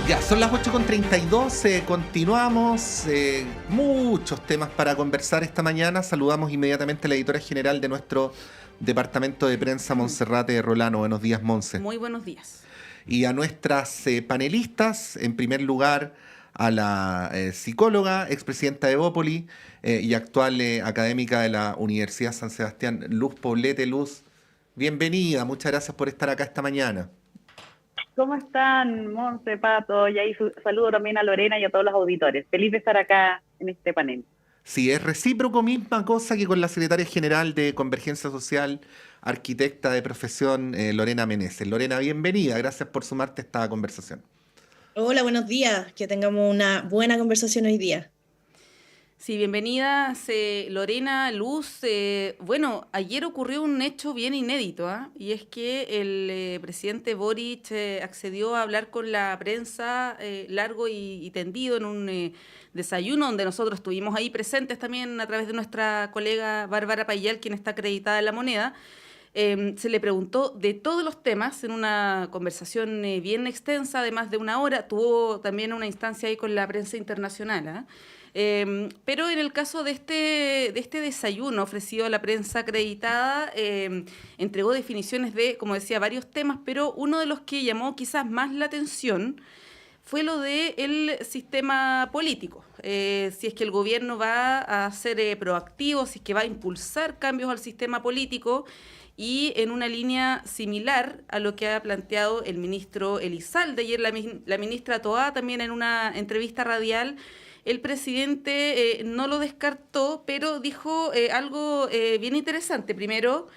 Ya, son las 8:32, continuamos, muchos temas para conversar esta mañana. Saludamos inmediatamente a la editora general de nuestro departamento de prensa, Monserrate Rolano. Buenos días, Monse. Muy buenos días. Y a nuestras panelistas, en primer lugar a la psicóloga, expresidenta de Evópoli y actual académica de la Universidad San Sebastián, Luz Poblete. Luz, bienvenida, muchas gracias por estar acá esta mañana. ¿Cómo están, Monse, Pato? Y ahí saludo también a Lorena y a todos los auditores. Feliz de estar acá en este panel. Sí, es recíproco, misma cosa que con la secretaria general de Convergencia Social, arquitecta de profesión, Lorena Meneses. Lorena, bienvenida, gracias por sumarte a esta conversación. Hola, buenos días, que tengamos una buena conversación hoy día. Sí, bienvenidas Lorena, Luz. Bueno, ayer ocurrió un hecho bien inédito, ¿eh? Y es que el presidente Boric accedió a hablar con la prensa largo y tendido en un desayuno donde nosotros estuvimos ahí presentes también a través de nuestra colega Bárbara Payal, quien está acreditada en La Moneda. Se le preguntó de todos los temas en una conversación bien extensa, de más de una hora. Tuvo también una instancia ahí con la prensa internacional, ¿eh? Pero en el caso de este desayuno ofrecido a la prensa acreditada, entregó definiciones de, como decía, varios temas, pero uno de los que llamó quizás más la atención fue lo del sistema político. Si es que el gobierno va a ser proactivo, si es que va a impulsar cambios al sistema político, y en una línea similar a lo que ha planteado el ministro Elizalde. Ayer la ministra Toá también en una entrevista radial. El presidente no lo descartó, pero dijo algo bien interesante. Primero,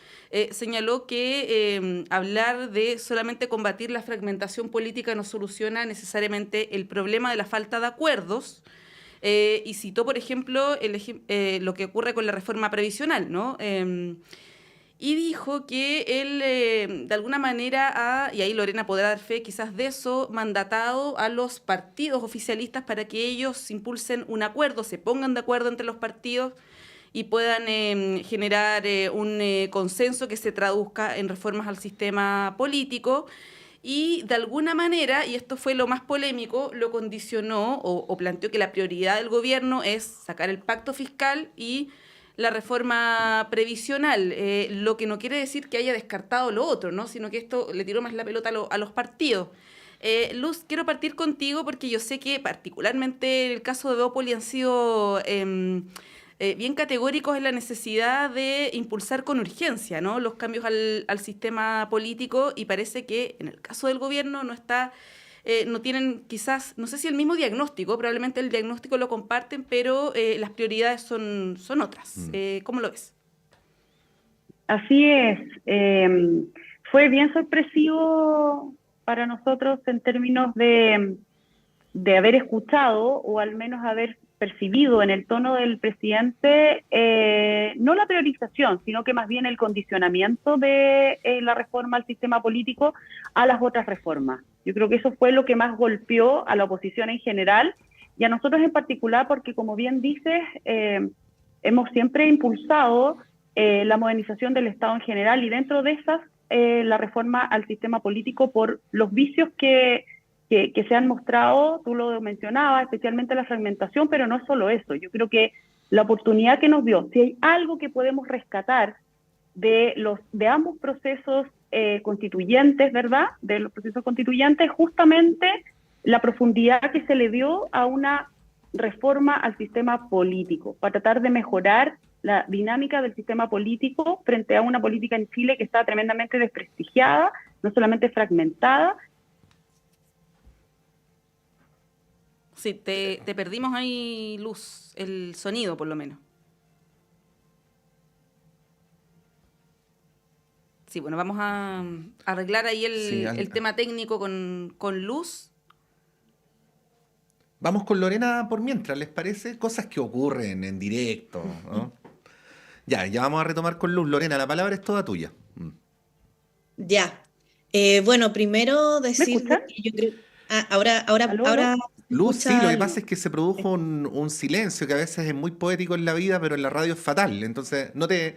señaló que hablar de solamente combatir la fragmentación política no soluciona necesariamente el problema de la falta de acuerdos. Y citó, por ejemplo, lo que ocurre con la reforma previsional, ¿no? Y dijo que él, de alguna manera, y ahí Lorena podrá dar fe quizás de eso, mandatado a los partidos oficialistas para que ellos impulsen un acuerdo, se pongan de acuerdo entre los partidos y puedan generar un consenso que se traduzca en reformas al sistema político. Y de alguna manera, y esto fue lo más polémico, lo condicionó o planteó que la prioridad del gobierno es sacar el pacto fiscal y la reforma previsional, lo que no quiere decir que haya descartado lo otro, ¿no? Sino que esto le tiró más la pelota a los partidos. Luz, quiero partir contigo porque yo sé que particularmente en el caso de Evópoli han sido bien categóricos en la necesidad de impulsar con urgencia, ¿no?, los cambios al sistema político, y parece que en el caso del gobierno no tienen quizás, no sé si el mismo diagnóstico, probablemente el diagnóstico lo comparten, pero las prioridades son otras. ¿Cómo lo ves? Así es. Fue bien sorpresivo para nosotros en términos de haber escuchado, o al menos haber percibido en el tono del presidente, no la priorización, sino que más bien el condicionamiento de la reforma al sistema político a las otras reformas. Yo creo que eso fue lo que más golpeó a la oposición en general y a nosotros en particular, porque como bien dices, hemos siempre impulsado la modernización del Estado en general, y dentro de esas la reforma al sistema político por los vicios que se han mostrado. Tú lo mencionabas, especialmente la fragmentación, pero no es solo eso. Yo creo que la oportunidad que nos dio, si hay algo que podemos rescatar de ambos procesos constituyentes, ¿verdad?, de los procesos constituyentes, justamente la profundidad que se le dio a una reforma al sistema político, para tratar de mejorar la dinámica del sistema político frente a una política en Chile que está tremendamente desprestigiada, no solamente fragmentada. Sí, te perdimos ahí, Luz, el sonido por lo menos. Sí, bueno, vamos a arreglar ahí el tema técnico con Luz. Vamos con Lorena por mientras, ¿les parece? Cosas que ocurren en directo, ¿no? Ya vamos a retomar con Luz. Lorena, la palabra es toda tuya. Ya. Bueno, primero decir que yo creo... ahora Luz, sí, lo que pasa es que se produjo un silencio que a veces es muy poético en la vida, pero en la radio es fatal. Entonces no te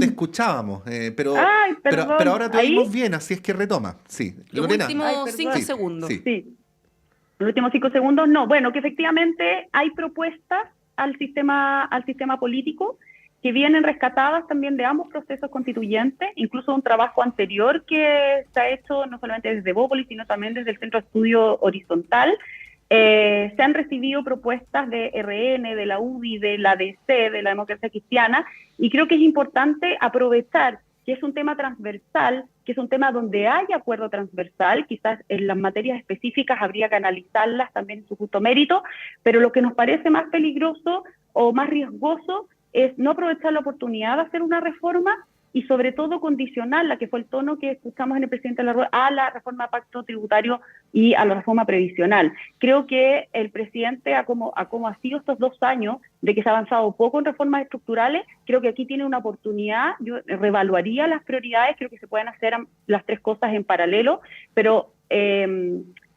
escuchábamos, pero ahora te oímos bien, así es que retoma. Sí, Los Lorena. últimos 5 segundos. Sí. Los últimos 5 segundos, no. Bueno, que efectivamente hay propuestas al sistema político que vienen rescatadas también de ambos procesos constituyentes, incluso un trabajo anterior que se ha hecho no solamente desde Bópolis, sino también desde el Centro de Estudio Horizontal. Se han recibido propuestas de RN, de la UDI, de la DC, de la Democracia Cristiana, y creo que es importante aprovechar que es un tema transversal, que es un tema donde hay acuerdo transversal, quizás en las materias específicas habría que analizarlas también en su justo mérito, pero lo que nos parece más peligroso o más riesgoso es no aprovechar la oportunidad de hacer una reforma y sobre todo condicionarla, que fue el tono que escuchamos en el presidente de la Rueda, a la reforma de pacto tributario y a la reforma previsional. Creo que el presidente, a como ha sido estos 2 años, de que se ha avanzado poco en reformas estructurales, creo que aquí tiene una oportunidad. Yo reevaluaría las prioridades, creo que se pueden hacer las 3 cosas en paralelo, pero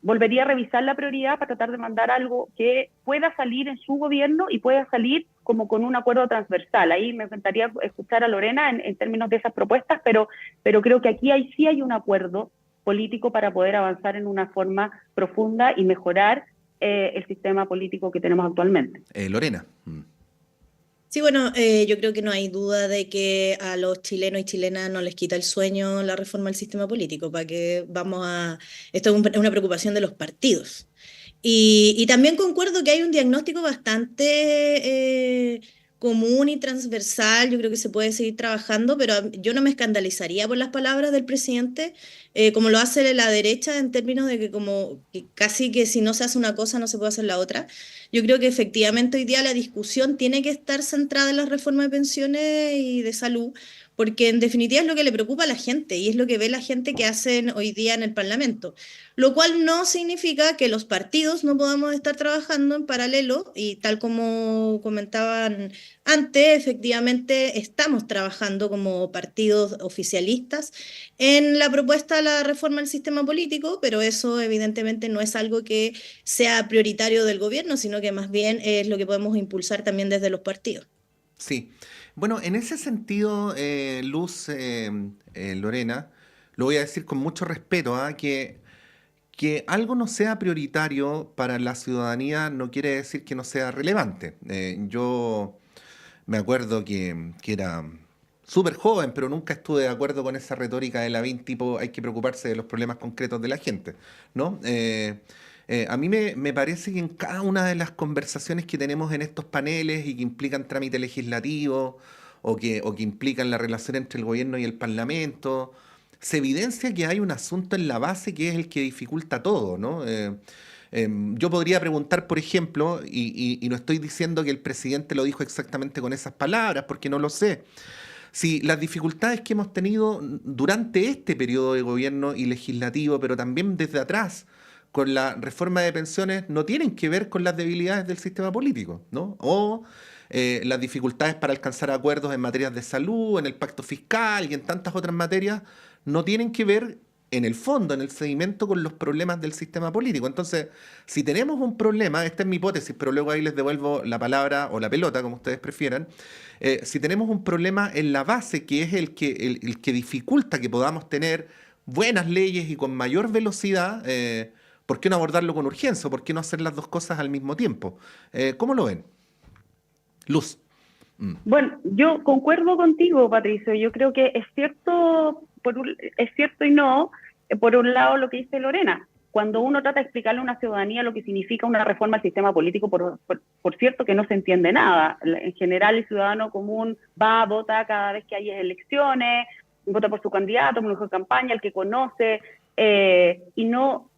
volvería a revisar la prioridad para tratar de mandar algo que pueda salir en su gobierno y pueda salir como con un acuerdo transversal. Ahí me encantaría escuchar a Lorena en términos de esas propuestas, pero creo que aquí sí hay un acuerdo político para poder avanzar en una forma profunda y mejorar el sistema político que tenemos actualmente. Lorena. Sí, bueno, yo creo que no hay duda de que a los chilenos y chilenas no les quita el sueño la reforma del sistema político, para que esto es una preocupación de los partidos. Y también concuerdo que hay un diagnóstico bastante común y transversal. Yo creo que se puede seguir trabajando, pero yo no me escandalizaría por las palabras del presidente, como lo hace la derecha, en términos de que casi que si no se hace una cosa no se puede hacer la otra. Yo creo que efectivamente hoy día la discusión tiene que estar centrada en las reformas de pensiones y de salud, porque en definitiva es lo que le preocupa a la gente y es lo que ve la gente que hacen hoy día en el Parlamento. Lo cual no significa que los partidos no podamos estar trabajando en paralelo, y tal como comentaban antes, efectivamente estamos trabajando como partidos oficialistas en la propuesta de la reforma del sistema político, pero eso evidentemente no es algo que sea prioritario del gobierno, sino que más bien es lo que podemos impulsar también desde los partidos. Sí. Bueno, en ese sentido, Luz, Lorena, lo voy a decir con mucho respeto, que algo no sea prioritario para la ciudadanía no quiere decir que no sea relevante. Yo me acuerdo que era súper joven, pero nunca estuve de acuerdo con esa retórica de Lavín, tipo hay que preocuparse de los problemas concretos de la gente, ¿no? A mí me parece que en cada una de las conversaciones que tenemos en estos paneles y que implican trámite legislativo o que implican la relación entre el gobierno y el parlamento, se evidencia que hay un asunto en la base que es el que dificulta todo, ¿no? Yo podría preguntar, por ejemplo, y no estoy diciendo que el presidente lo dijo exactamente con esas palabras, porque no lo sé, si las dificultades que hemos tenido durante este periodo de gobierno y legislativo, pero también desde atrás, con la reforma de pensiones, no tienen que ver con las debilidades del sistema político, ¿no? O las dificultades para alcanzar acuerdos en materias de salud, en el pacto fiscal y en tantas otras materias, no tienen que ver en el fondo, en el seguimiento con los problemas del sistema político. Entonces, si tenemos un problema, esta es mi hipótesis, pero luego ahí les devuelvo la palabra o la pelota, como ustedes prefieran, si tenemos un problema en la base, que es el que dificulta que podamos tener buenas leyes y con mayor velocidad, ¿por qué no abordarlo con urgencia? ¿Por qué no hacer las 2 cosas al mismo tiempo? ¿Cómo lo ven? Luz. Bueno, yo concuerdo contigo, Patricio. Yo creo que es cierto, es cierto y no, por un lado lo que dice Lorena. Cuando uno trata de explicarle a una ciudadanía lo que significa una reforma al sistema político, por cierto que no se entiende nada. En general, el ciudadano común va, vota cada vez que hay elecciones, vota por su candidato, por mejor campaña, el que conoce, y no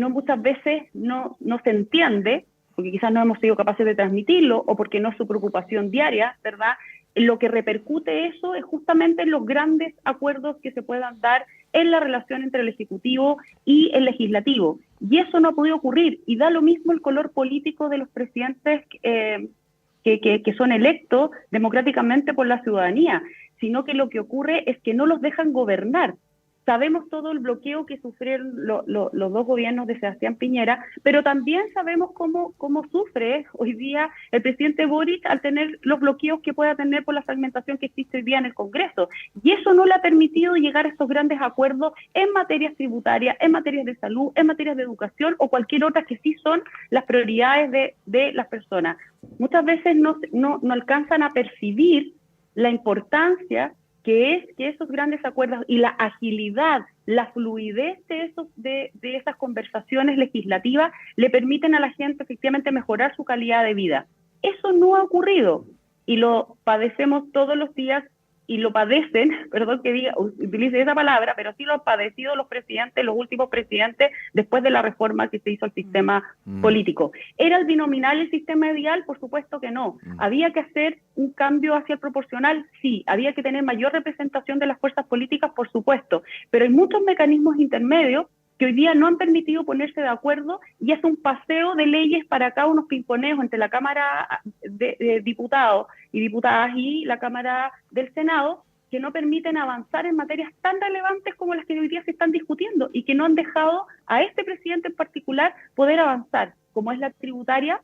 muchas veces no se entiende, porque quizás no hemos sido capaces de transmitirlo o porque no es su preocupación diaria, ¿verdad? Lo que repercute eso es justamente en los grandes acuerdos que se puedan dar en la relación entre el Ejecutivo y el Legislativo. Y eso no ha podido ocurrir. Y da lo mismo el color político de los presidentes que son electos democráticamente por la ciudadanía, sino que lo que ocurre es que no los dejan gobernar. O Sabemos todo el bloqueo que sufrieron los dos gobiernos de Sebastián Piñera, pero también sabemos cómo sufre hoy día el presidente Boric al tener los bloqueos que pueda tener por la fragmentación que existe hoy día en el Congreso. Y eso no le ha permitido llegar a estos grandes acuerdos en materias tributarias, en materias de salud, en materias de educación o cualquier otra que sí son las prioridades de las personas. Muchas veces no alcanzan a percibir la importancia que es que esos grandes acuerdos y la agilidad, la fluidez de esas conversaciones legislativas le permiten a la gente efectivamente mejorar su calidad de vida. Eso no ha ocurrido y lo padecemos todos los días y lo padecen, perdón que utilice esa palabra, pero sí lo han padecido los presidentes, los últimos presidentes, después de la reforma que se hizo al sistema político. ¿Era el binominal el sistema ideal? Por supuesto que no. ¿Había que hacer un cambio hacia el proporcional? Sí. ¿Había que tener mayor representación de las fuerzas políticas? Por supuesto. Pero hay muchos mecanismos intermedios que hoy día no han permitido ponerse de acuerdo y es un paseo de leyes para acá, unos pimponeos entre la Cámara de Diputados y Diputadas y la Cámara del Senado, que no permiten avanzar en materias tan relevantes como las que hoy día se están discutiendo y que no han dejado a este presidente en particular poder avanzar, como es la tributaria,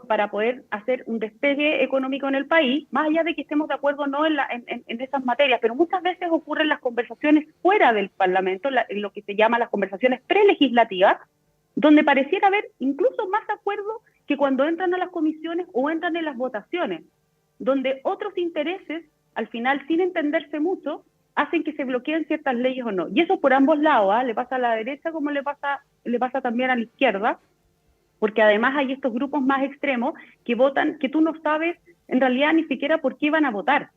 para poder hacer un despegue económico en el país, más allá de que estemos de acuerdo o no en esas materias, pero muchas veces ocurren las conversaciones fuera del Parlamento, en lo que se llama las conversaciones prelegislativas, donde pareciera haber incluso más acuerdo que cuando entran a las comisiones o entran en las votaciones, donde otros intereses, al final, sin entenderse mucho, hacen que se bloqueen ciertas leyes o no. Y eso por ambos lados, le pasa a la derecha como le pasa también a la izquierda, porque además hay estos grupos más extremos que votan, que tú no sabes en realidad ni siquiera por qué van a votar.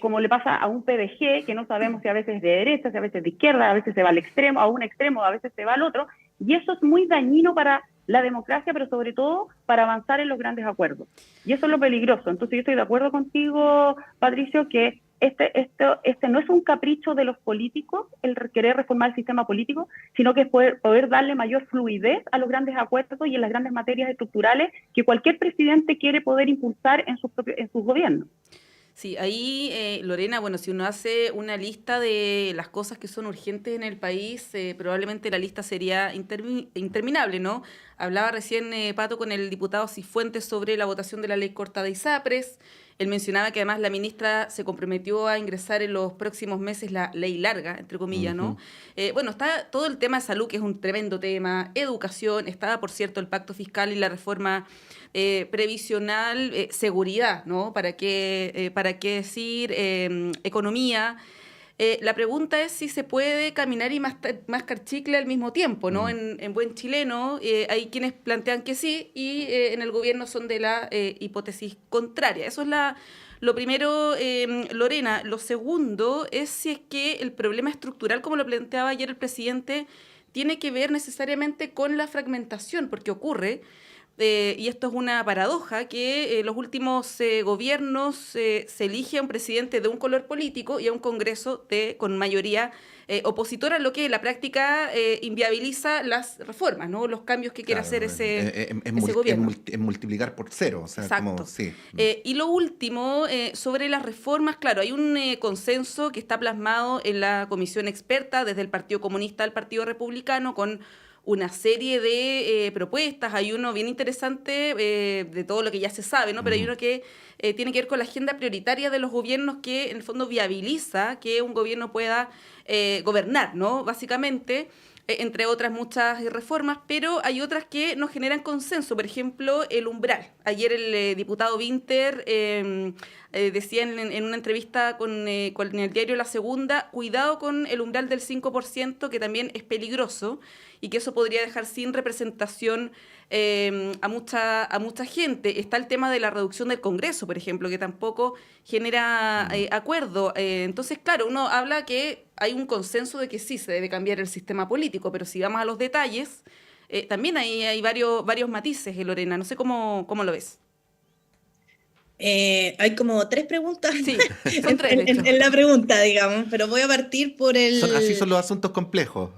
Como le pasa a un PDG, que no sabemos si a veces es de derecha, si a veces es de izquierda, a veces se va al extremo, a un extremo, a veces se va al otro, y eso es muy dañino para la democracia, pero sobre todo para avanzar en los grandes acuerdos. Y eso es lo peligroso. Entonces yo estoy de acuerdo contigo, Patricio, que este no es un capricho de los políticos, el querer reformar el sistema político, sino que es poder darle mayor fluidez a los grandes acuerdos y en las grandes materias estructurales que cualquier presidente quiere poder impulsar en sus gobiernos. Sí, ahí, Lorena, bueno, si uno hace una lista de las cosas que son urgentes en el país, probablemente la lista sería interminable, ¿no? Hablaba recién, Pato, con el diputado Cifuentes sobre la votación de la ley corta de ISAPRES. Él mencionaba que además la ministra se comprometió a ingresar en los próximos meses la ley larga, entre comillas, ¿no? Bueno, está todo el tema de salud, que es un tremendo tema, educación, estaba, por cierto, el pacto fiscal y la reforma previsional, seguridad, ¿no? ¿Para qué decir? Economía. La pregunta es si se puede caminar y mascar chicle al mismo tiempo, ¿no? En buen chileno hay quienes plantean que sí y en el gobierno son de la hipótesis contraria. Eso es lo primero, Lorena. Lo segundo es si es que el problema estructural, como lo planteaba ayer el presidente, tiene que ver necesariamente con la fragmentación, porque ocurre... y esto es una paradoja, que los últimos gobiernos se elige a un presidente de un color político y a un Congreso con mayoría opositora, lo que en la práctica inviabiliza las reformas, ¿no? Los cambios que quiere hacer ese gobierno. Es multiplicar por cero. O sea, exacto. Y lo último, sobre las reformas, claro, hay un consenso que está plasmado en la comisión experta, desde el Partido Comunista al Partido Republicano, con una serie de propuestas. Hay uno bien interesante de todo lo que ya se sabe, ¿no? Pero hay uno que tiene que ver con la agenda prioritaria de los gobiernos, que en el fondo viabiliza que un gobierno pueda gobernar, ¿no? Básicamente, entre otras muchas reformas, pero hay otras que no generan consenso. Por ejemplo, el umbral. Ayer el diputado Winter decía en una entrevista con el diario La Segunda, cuidado con el umbral del 5%, que también es peligroso y que eso podría dejar sin representación a mucha gente. Está el tema de la reducción del Congreso, por ejemplo, que tampoco genera acuerdo. Entonces, claro, uno habla que hay un consenso de que sí se debe cambiar el sistema político, pero si vamos a los detalles, también hay varios matices, Lorena. No sé cómo lo ves. Hay como 3 preguntas Sí, son 3 de hecho. en la pregunta, digamos, pero voy a partir por Así son los asuntos complejos.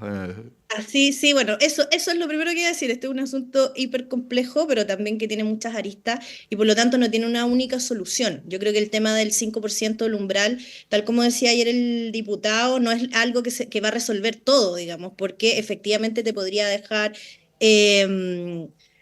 Así, sí, bueno, eso es lo primero que iba a decir. Este es un asunto hiper complejo, pero también que tiene muchas aristas y por lo tanto no tiene una única solución. Yo creo que el tema del 5% del umbral, tal como decía ayer el diputado, no es algo que va a resolver todo, digamos, porque efectivamente te podría dejar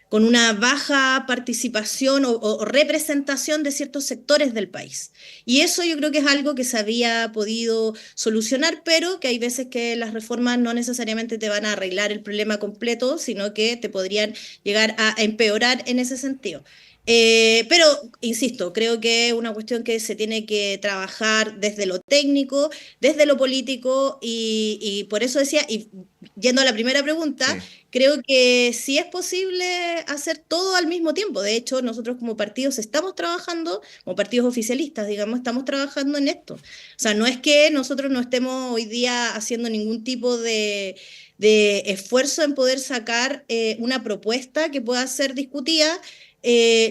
con una baja participación o representación de ciertos sectores del país. Y eso yo creo que es algo que se había podido solucionar, pero que hay veces que las reformas no necesariamente te van a arreglar el problema completo, sino que te podrían llegar a empeorar en ese sentido. Pero, insisto, creo que es una cuestión que se tiene que trabajar desde lo técnico, desde lo político, y por eso decía, y yendo a la primera pregunta, Sí. creo que sí es posible hacer todo al mismo tiempo. De hecho, nosotros como partidos estamos trabajando, como partidos oficialistas, digamos, estamos trabajando en esto. O sea, no es que nosotros no estemos hoy día haciendo ningún tipo de esfuerzo en poder sacar una propuesta que pueda ser discutida.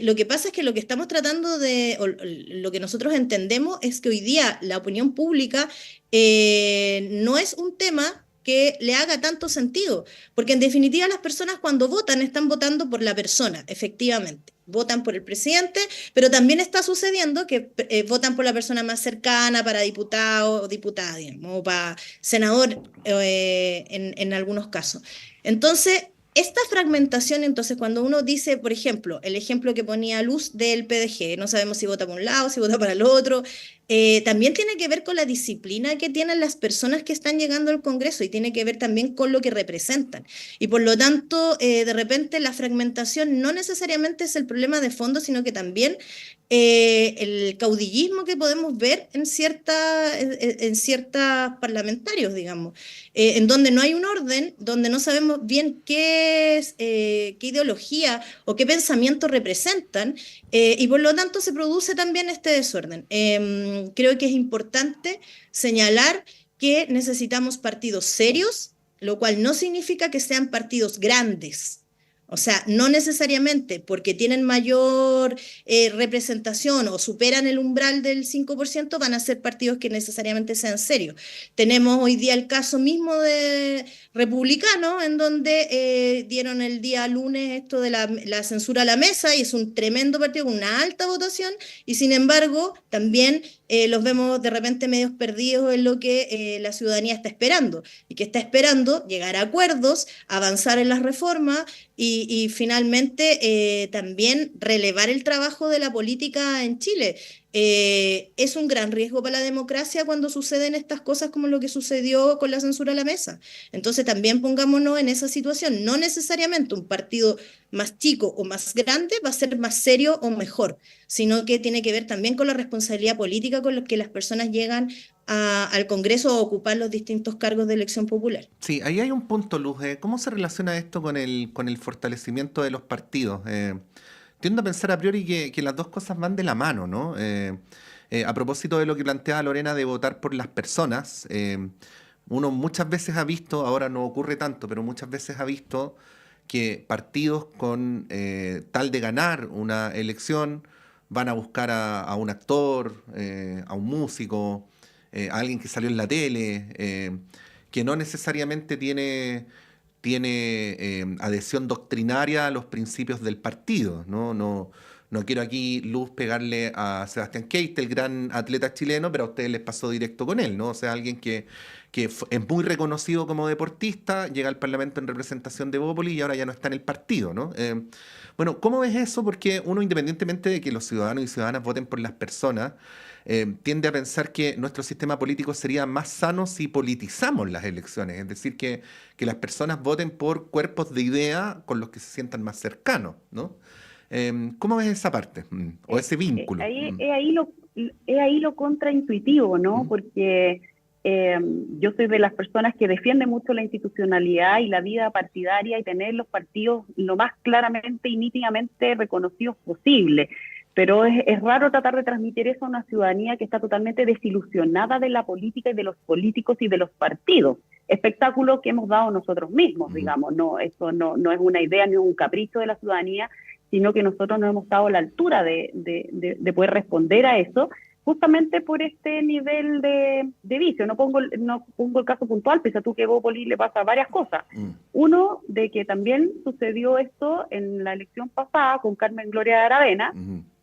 Lo que pasa es que lo que estamos tratando o lo que nosotros entendemos es que hoy día la opinión pública no es un tema que le haga tanto sentido, porque en definitiva las personas cuando votan están votando por la persona, efectivamente. Votan por el presidente, pero también está sucediendo que votan por la persona más cercana para diputado o diputada, digamos, o para senador en algunos casos. Entonces, esta fragmentación, entonces, cuando uno dice, por ejemplo, el ejemplo que ponía Luz del PDG, no sabemos si vota por un lado, si vota para el otro, también tiene que ver con la disciplina que tienen las personas que están llegando al Congreso y tiene que ver también con lo que representan. Y por lo tanto, de repente la fragmentación no necesariamente es el problema de fondo, sino que también el caudillismo que podemos ver en ciertas parlamentarios, digamos, en donde no hay un orden, donde no sabemos bien qué ideología o qué pensamiento representan, y por lo tanto se produce también este desorden. Creo que es importante señalar que necesitamos partidos serios, lo cual no significa que sean partidos grandes. O sea, no necesariamente porque tienen mayor representación o superan el umbral del 5% van a ser partidos que necesariamente sean serios. Tenemos hoy día el caso mismo de republicanos, en donde dieron el día lunes esto de la censura a la mesa, y es un tremendo partido con una alta votación, y sin embargo también los vemos de repente medios perdidos en lo que la ciudadanía está esperando, y que está esperando llegar a acuerdos, avanzar en las reformas, y finalmente también relevar el trabajo de la política en Chile. Es un gran riesgo para la democracia cuando suceden estas cosas como lo que sucedió con la censura a la mesa. Entonces también pongámonos en esa situación. No necesariamente un partido más chico o más grande va a ser más serio o mejor, sino que tiene que ver también con la responsabilidad política con la que las personas llegan al Congreso a ocupar los distintos cargos de elección popular. Sí, ahí hay un punto, Luz. ¿Cómo se relaciona esto con el fortalecimiento de los partidos? Tiendo a pensar a priori que las dos cosas van de la mano, ¿no? A propósito de lo que planteaba Lorena de votar por las personas, uno muchas veces ha visto, ahora no ocurre tanto, pero muchas veces ha visto que partidos con tal de ganar una elección van a buscar a un actor, a un músico, a alguien que salió en la tele, que no necesariamente tiene adhesión doctrinaria a los principios del partido, ¿no? No quiero aquí, Luz, pegarle a Sebastián Keita, el gran atleta chileno, pero a ustedes les pasó directo con él, ¿no? O sea, alguien que es muy reconocido como deportista, llega al Parlamento en representación de Bópoli y ahora ya no está en el partido, ¿no? Bueno, ¿cómo ves eso? Porque uno, independientemente de que los ciudadanos y ciudadanas voten por las personas, tiende a pensar que nuestro sistema político sería más sano si politizamos las elecciones, es decir, que las personas voten por cuerpos de idea con los que se sientan más cercanos, ¿no? ¿Cómo ves esa parte? O ese vínculo. Es ahí lo contraintuitivo, ¿no? Porque yo soy de las personas que defienden mucho la institucionalidad y la vida partidaria y tener los partidos lo más claramente y nítidamente reconocidos posible. Pero es raro tratar de transmitir eso a una ciudadanía que está totalmente desilusionada de la política y de los políticos y de los partidos. Espectáculo que hemos dado nosotros mismos, digamos. No, eso no es una idea ni un capricho de la ciudadanía, sino que nosotros no hemos estado a la altura de poder responder a eso, justamente por este nivel de vicio. No pongo el caso puntual, pese a tú que a Evópolis le pasa varias cosas. Uno, de que también sucedió esto en la elección pasada con Carmen Gloria de Aravena,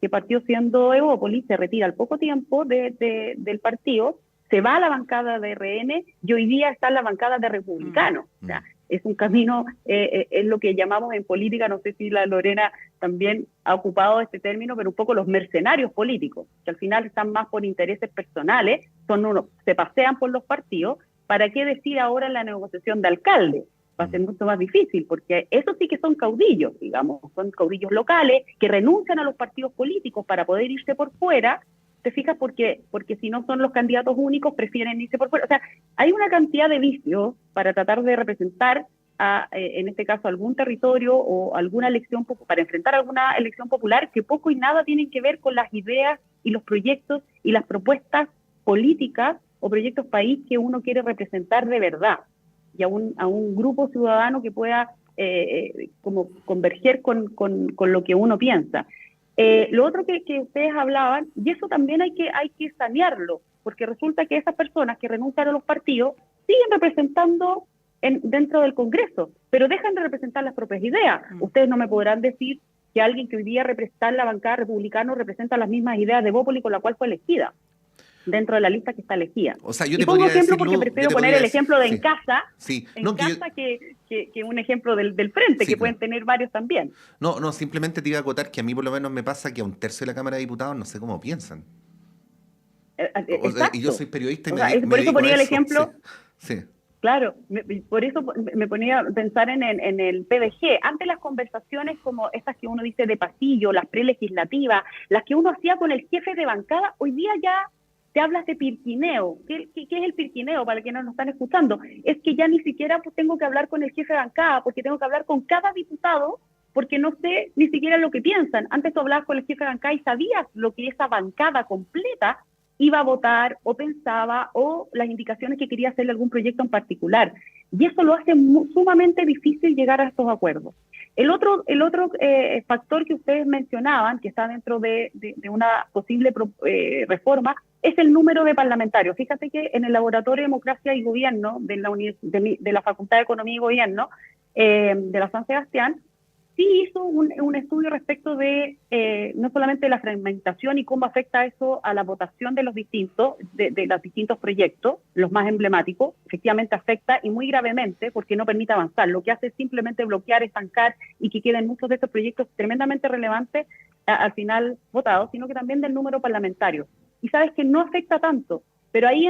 que partió siendo Evópolis, se retira al poco tiempo del partido, se va a la bancada de RN y hoy día está en la bancada de Republicanos. O sea, es un camino, es lo que llamamos en política, no sé si la Lorena también ha ocupado este término, pero un poco los mercenarios políticos, que al final están más por intereses personales, se pasean por los partidos. ¿Para qué decir ahora en la negociación de alcalde? Va a ser mucho más difícil, porque esos sí que son caudillos, digamos, son caudillos locales que renuncian a los partidos políticos para poder irse por fuera. ¿Te fijas? Porque si no son los candidatos únicos, prefieren irse por fuera. O sea, hay una cantidad de vicios para tratar de representar, en este caso, algún territorio o alguna elección, para enfrentar alguna elección popular, que poco y nada tienen que ver con las ideas y los proyectos y las propuestas políticas o proyectos país que uno quiere representar de verdad, y a un grupo ciudadano que pueda como converger con lo que uno piensa. Lo otro que ustedes hablaban, y eso también hay que sanearlo, porque resulta que esas personas que renuncian a los partidos siguen representando dentro del Congreso, pero dejan de representar las propias ideas. Ustedes no me podrán decir que alguien que hoy día representa la bancada republicana representa las mismas ideas de Evópolis con la cual fue elegida, dentro de la lista que está elegida. O sea, yo y te pongo podría ejemplo decir, porque prefiero poner el ejemplo de sí, En Casa, sí. en No, Casa que un ejemplo del frente, sí, que pueden tener varios también. No, simplemente te iba a acotar que a mí por lo menos me pasa que a un tercio de la Cámara de Diputados no sé cómo piensan. O sea, y yo soy periodista y O sea, me por eso dedico ponía a el eso. ejemplo. Sí. Claro, por eso me ponía a pensar en el PDG. Antes las conversaciones como estas que uno dice de pasillo, las prelegislativas, las que uno hacía con el jefe de bancada, hoy día ya te hablas de pirquineo. ¿Qué es el pirquineo para quienes nos están escuchando? Es que ya ni siquiera tengo que hablar con el jefe de bancada, porque tengo que hablar con cada diputado, porque no sé ni siquiera lo que piensan. Antes tú hablabas con el jefe de bancada y sabías lo que esa bancada completa iba a votar o pensaba, o las indicaciones que quería hacerle algún proyecto en particular. Y eso lo hace sumamente difícil llegar a estos acuerdos. El otro factor que ustedes mencionaban, que está dentro de una posible reforma, es el número de parlamentarios. Fíjate que en el Laboratorio de Democracia y Gobierno de la Facultad de Economía y Gobierno de la San Sebastián, sí hizo un estudio respecto de no solamente la fragmentación y cómo afecta eso a la votación de los distintos proyectos, los más emblemáticos. Efectivamente afecta, y muy gravemente, porque no permite avanzar. Lo que hace es simplemente bloquear, estancar, y que queden muchos de estos proyectos tremendamente relevantes al final votados, sino que también del número parlamentario. Y sabes que no afecta tanto, pero ahí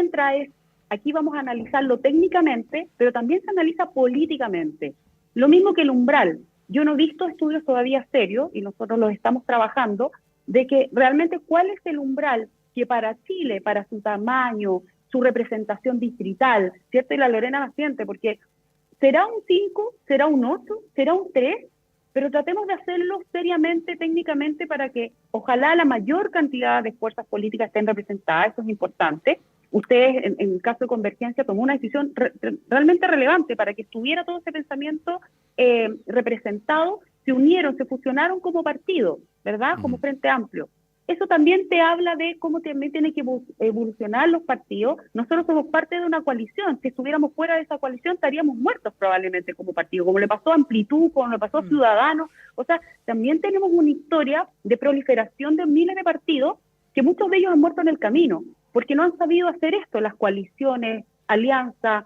aquí vamos a analizarlo técnicamente, pero también se analiza políticamente. Lo mismo que el umbral. Yo no he visto estudios todavía serios, y nosotros los estamos trabajando, de que realmente cuál es el umbral que para Chile, para su tamaño, su representación distrital, ¿cierto? Y la Lorena Naciente, porque será un 5, será un 8, será un 3, pero tratemos de hacerlo seriamente, técnicamente, para que ojalá la mayor cantidad de fuerzas políticas estén representadas. Eso es importante. Ustedes, en el caso de Convergencia, tomó una decisión realmente relevante para que estuviera todo ese pensamiento representado. Se unieron, se fusionaron como partido, ¿verdad? Como Frente Amplio. Eso también te habla de cómo también tienen que evolucionar los partidos. Nosotros somos parte de una coalición. Si estuviéramos fuera de esa coalición, estaríamos muertos probablemente como partido, como le pasó a Amplitud, como le pasó a Ciudadanos. O sea, también tenemos una historia de proliferación de miles de partidos, que muchos de ellos han muerto en el camino, porque no han sabido hacer esto, las coaliciones, alianzas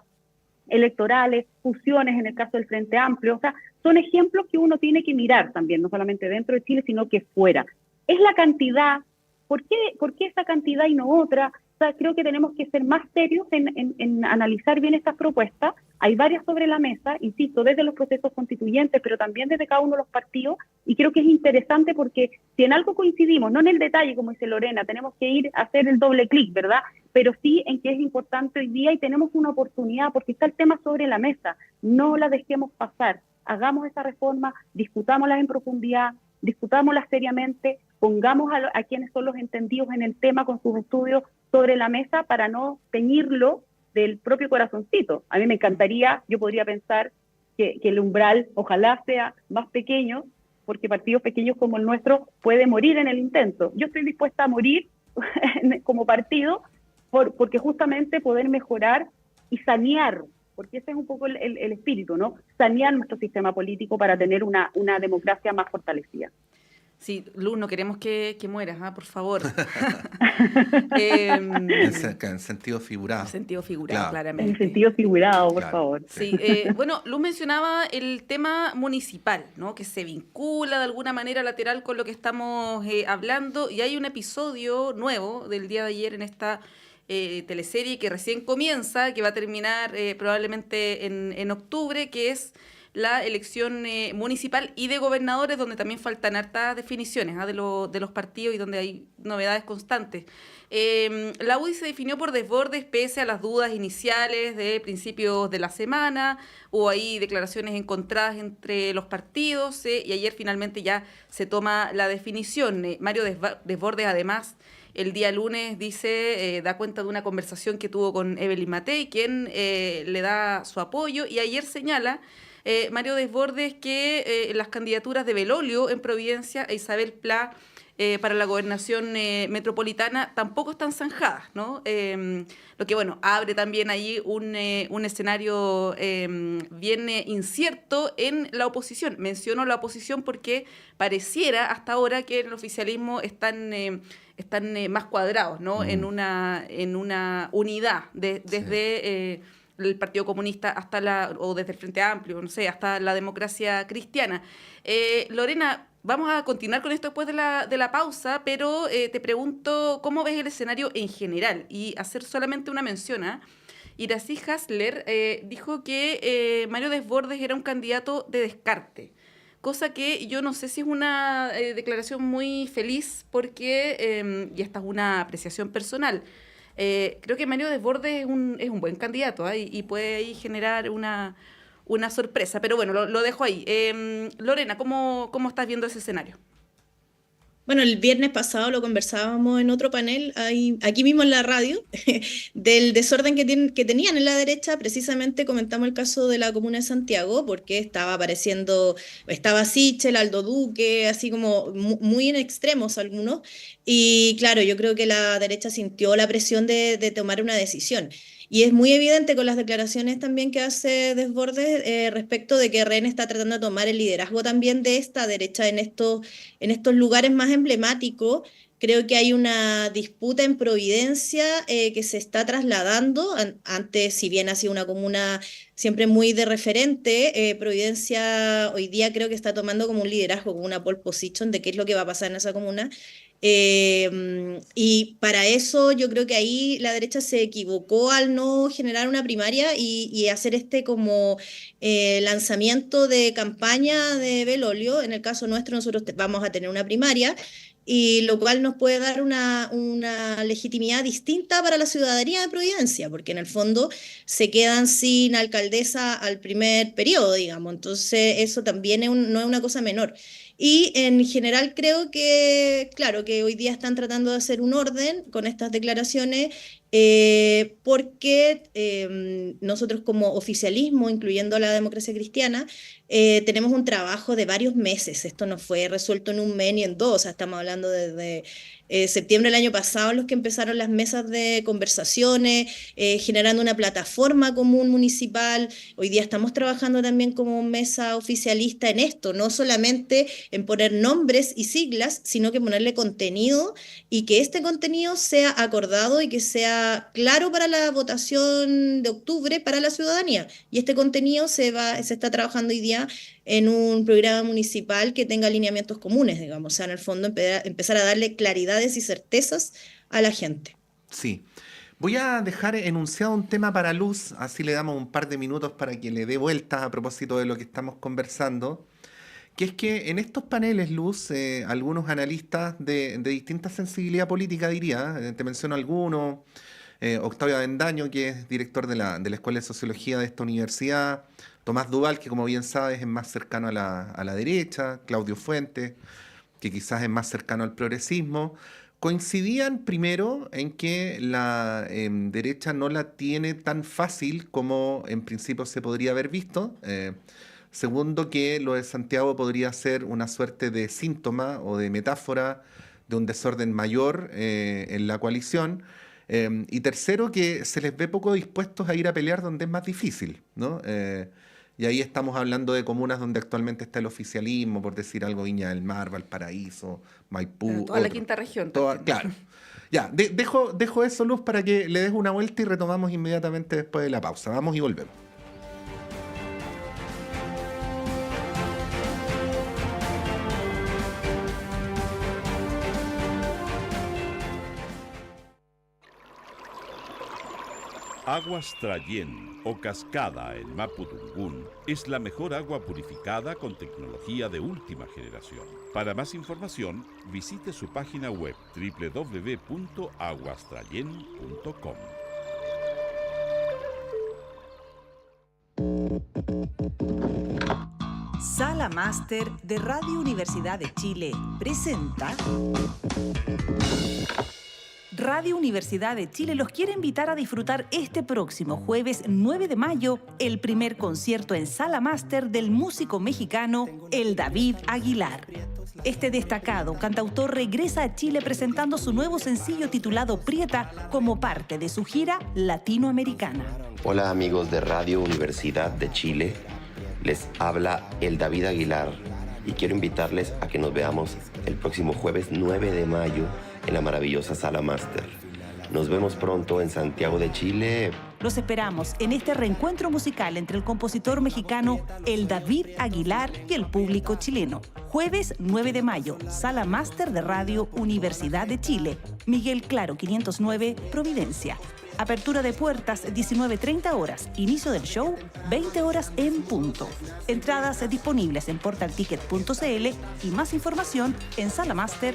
electorales, fusiones en el caso del Frente Amplio. O sea, son ejemplos que uno tiene que mirar también, no solamente dentro de Chile, sino que fuera. Es la cantidad. ¿Por qué esa cantidad y no otra? O sea, creo que tenemos que ser más serios en analizar bien estas propuestas. Hay varias sobre la mesa, insisto, desde los procesos constituyentes, pero también desde cada uno de los partidos, y creo que es interesante porque si en algo coincidimos, no en el detalle, como dice Lorena, tenemos que ir a hacer el doble clic, ¿verdad? Pero sí en que es importante hoy día, y tenemos una oportunidad porque está el tema sobre la mesa. No la dejemos pasar. Hagamos esa reforma, discutámosla en profundidad, discutámosla seriamente, pongamos a quienes son los entendidos en el tema con sus estudios sobre la mesa para no teñirlo del propio corazoncito. A mí me encantaría, yo podría pensar que el umbral ojalá sea más pequeño, porque partidos pequeños como el nuestro puede morir en el intento. Yo estoy dispuesta a morir como partido porque justamente poder mejorar y sanear, porque ese es un poco el espíritu, ¿no? Sanear nuestro sistema político para tener una democracia más fortalecida. Sí, Luz, no queremos que mueras, por favor. En sentido figurado. En sentido figurado, Claro. claramente. En sentido figurado, por Claro. favor. Sí, bueno, Luz mencionaba el tema municipal, ¿no? Que se vincula de alguna manera lateral con lo que estamos hablando, y hay un episodio nuevo del día de ayer en esta teleserie que recién comienza, que va a terminar probablemente en octubre, que es la elección municipal y de gobernadores, donde también faltan hartas definiciones de los partidos y donde hay novedades constantes. La UDI se definió por desbordes pese a las dudas iniciales de principios de la semana. Hubo ahí declaraciones encontradas entre los partidos y ayer finalmente ya se toma la definición. Mario Desbordes, además, el día lunes da cuenta de una conversación que tuvo con Evelyn Matei, quien le da su apoyo, y ayer señala Mario Desbordes que las candidaturas de Belolio en Providencia e Isabel Pla para la gobernación metropolitana tampoco están zanjadas, ¿no? Lo que, bueno, abre también ahí un escenario bien incierto en la oposición. Menciono la oposición porque pareciera hasta ahora que en el oficialismo están más cuadrados, ¿no? En una unidad desde el Partido Comunista o desde el Frente Amplio, no sé, hasta la Democracia Cristiana. Lorena, vamos a continuar con esto después de la pausa, pero te pregunto cómo ves el escenario en general y hacer solamente una mención. Iracy Hasler dijo que Mario Desbordes era un candidato de descarte, cosa que yo no sé si es una declaración muy feliz porque, y esta es una apreciación personal, creo que Mario Desbordes es un buen candidato y puede ahí generar una sorpresa, pero bueno, lo dejo ahí. Lorena, ¿cómo estás viendo ese escenario? Bueno, el viernes pasado lo conversábamos en otro panel, aquí mismo en la radio, del desorden que tenían en la derecha. Precisamente comentamos el caso de la Comuna de Santiago, porque estaba Sichel, Aldo Duque, así como muy en extremos algunos, y claro, yo creo que la derecha sintió la presión de tomar una decisión. Y es muy evidente con las declaraciones también que hace Desbordes respecto de que Rehn está tratando de tomar el liderazgo también de esta derecha en estos lugares más emblemáticos. Creo que hay una disputa en Providencia que se está trasladando. Antes, si bien ha sido una comuna siempre muy de referente, Providencia hoy día creo que está tomando como un liderazgo, como una pole position de qué es lo que va a pasar en esa comuna. Y para eso yo creo que ahí la derecha se equivocó al no generar una primaria y hacer como lanzamiento de campaña de Belolio. En el caso nuestro, nosotros vamos a tener una primaria, y lo cual nos puede dar una legitimidad distinta para la ciudadanía de Providencia, porque en el fondo se quedan sin alcaldesa al primer periodo, digamos. Entonces eso también no es una cosa menor. Y en general creo que, claro, que hoy día están tratando de hacer un orden con estas declaraciones, porque nosotros como oficialismo, incluyendo a la Democracia Cristiana, tenemos un trabajo de varios meses. Esto no fue resuelto en un mes ni en dos. O sea, estamos hablando desde septiembre del año pasado, los que empezaron las mesas de conversaciones, generando una plataforma común municipal. Hoy día estamos trabajando también como mesa oficialista en esto, no solamente en poner nombres y siglas, sino que ponerle contenido, y que este contenido sea acordado y que sea claro para la votación de octubre para la ciudadanía. Y este contenido se está trabajando hoy día en un programa municipal que tenga alineamientos comunes, digamos. O sea, en el fondo empezar a darle claridades y certezas a la gente. Sí. Voy a dejar enunciado un tema para Luz, así le damos un par de minutos para que le dé vueltas a propósito de lo que estamos conversando, que es que en estos paneles, Luz, algunos analistas de distinta sensibilidad política, diría, te menciono algunos, Octavio Avendaño, que es director de la Escuela de Sociología de esta universidad, Tomás Duval, que como bien sabes es más cercano a la derecha, Claudio Fuentes, que quizás es más cercano al progresismo, coincidían primero en que la derecha no la tiene tan fácil como en principio se podría haber visto. Segundo, que lo de Santiago podría ser una suerte de síntoma o de metáfora de un desorden mayor en la coalición. Y tercero, que se les ve poco dispuestos a ir a pelear donde es más difícil, ¿no? Y ahí estamos hablando de comunas donde actualmente está el oficialismo, por decir algo, Viña del Mar, Valparaíso, Maipú. Toda la quinta región. Claro. Ya, dejo eso, Luz, para que le des una vuelta y retomamos inmediatamente después de la pausa. Vamos y volvemos. Aguas Trayén o Cascada en Mapudungún es la mejor agua purificada con tecnología de última generación. Para más información, visite su página web www.aguastrayen.com. Sala Máster de Radio Universidad de Chile presenta... Radio Universidad de Chile los quiere invitar a disfrutar este próximo jueves 9 de mayo el primer concierto en Sala Máster del músico mexicano El David Aguilar. Este destacado cantautor regresa a Chile presentando su nuevo sencillo titulado Prieta como parte de su gira latinoamericana. Hola amigos de Radio Universidad de Chile, les habla El David Aguilar y quiero invitarles a que nos veamos el próximo jueves 9 de mayo en la maravillosa Sala Máster. Nos vemos pronto en Santiago de Chile. Los esperamos en este reencuentro musical entre el compositor mexicano El David Aguilar y el público chileno. Jueves 9 de mayo, Sala Máster de Radio Universidad de Chile. Miguel Claro 509, Providencia. Apertura de puertas 19:30 horas. Inicio del show 20 horas en punto. Entradas disponibles en portalticket.cl y más información en salamaster.cl.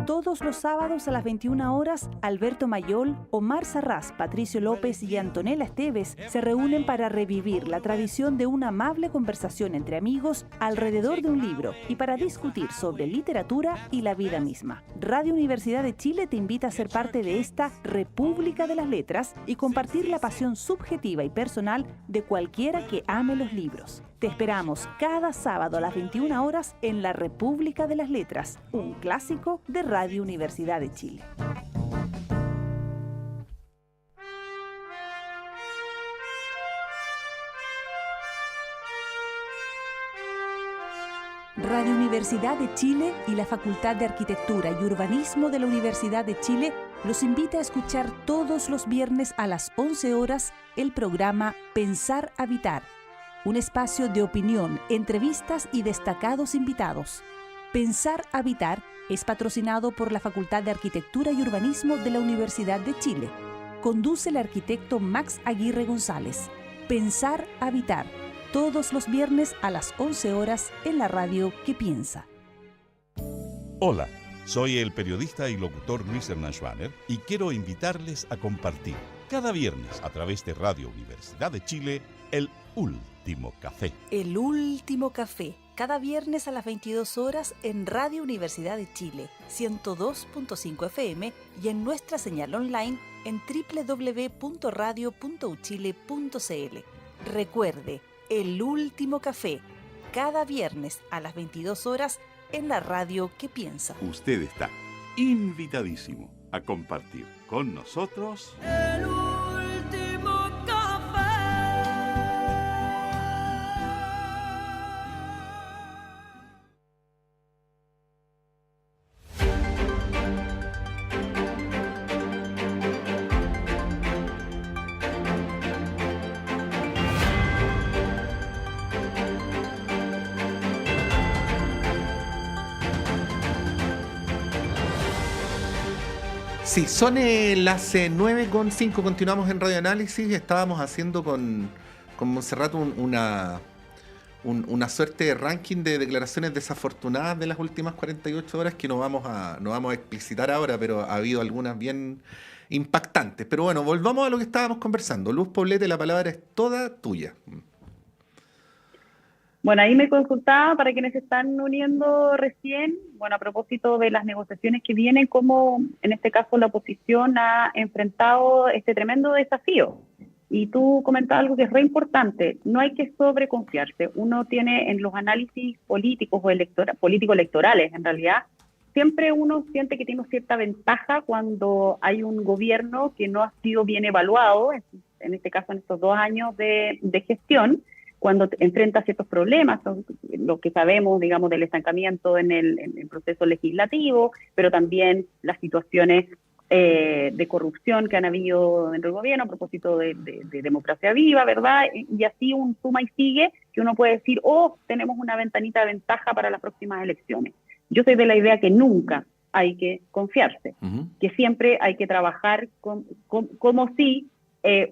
Todos los sábados a las 21 horas, Alberto Mayol, Omar Sarraz, Patricio López y Antonella Esteves se reúnen para revivir la tradición de una amable conversación entre amigos alrededor de un libro y para discutir sobre literatura y la vida misma. Radio Universidad de Chile te invita a ser parte de esta República de las Letras y compartir la pasión subjetiva y personal de cualquiera que ame los libros. Te esperamos cada sábado a las 21 horas en la República de las Letras, un clásico de Radio Universidad de Chile. Radio Universidad de Chile y la Facultad de Arquitectura y Urbanismo de la Universidad de Chile los invita a escuchar todos los viernes a las 11 horas el programa Pensar Habitar, un espacio de opinión, entrevistas y destacados invitados. Pensar Habitar es patrocinado por la Facultad de Arquitectura y Urbanismo de la Universidad de Chile. Conduce el arquitecto Max Aguirre González. Pensar Habitar, todos los viernes a las 11 horas en la radio que piensa. Hola, soy el periodista y locutor Luis Hernán Schwaner y quiero invitarles a compartir cada viernes a través de Radio Universidad de Chile el Último Café. El Último Café, cada viernes a las 22 horas en Radio Universidad de Chile, 102.5 FM y en nuestra señal online en www.radio.uchile.cl. Recuerde, El Último Café, cada viernes a las 22 horas en la radio que piensa. Usted está invitadísimo a compartir con nosotros El Último Café. Sí, son las 9:05, continuamos en Radio Análisis. Estábamos haciendo con Montserrat una suerte de ranking de declaraciones desafortunadas de las últimas 48 horas que no vamos a explicitar ahora, pero ha habido algunas bien impactantes. Pero bueno, volvamos a lo que estábamos conversando. Luz Poblete, la palabra es toda tuya. Bueno, ahí me consultaba para quienes se están uniendo recién, bueno, a propósito de las negociaciones que vienen, cómo en este caso la oposición ha enfrentado este tremendo desafío. Y tú comentabas algo que es re importante, no hay que sobreconfiarse. Uno tiene en los análisis políticos o político-electorales, en realidad, siempre uno siente que tiene cierta ventaja cuando hay un gobierno que no ha sido bien evaluado, en este caso en estos 2 años de gestión, cuando enfrenta ciertos problemas, lo que sabemos, digamos, del estancamiento en el proceso legislativo, pero también las situaciones de corrupción que han habido dentro del gobierno a propósito de democracia viva, ¿verdad? Y así un suma y sigue, que uno puede decir, oh, tenemos una ventanita de ventaja para las próximas elecciones. Yo soy de la idea que nunca hay que confiarse, que siempre hay que trabajar como si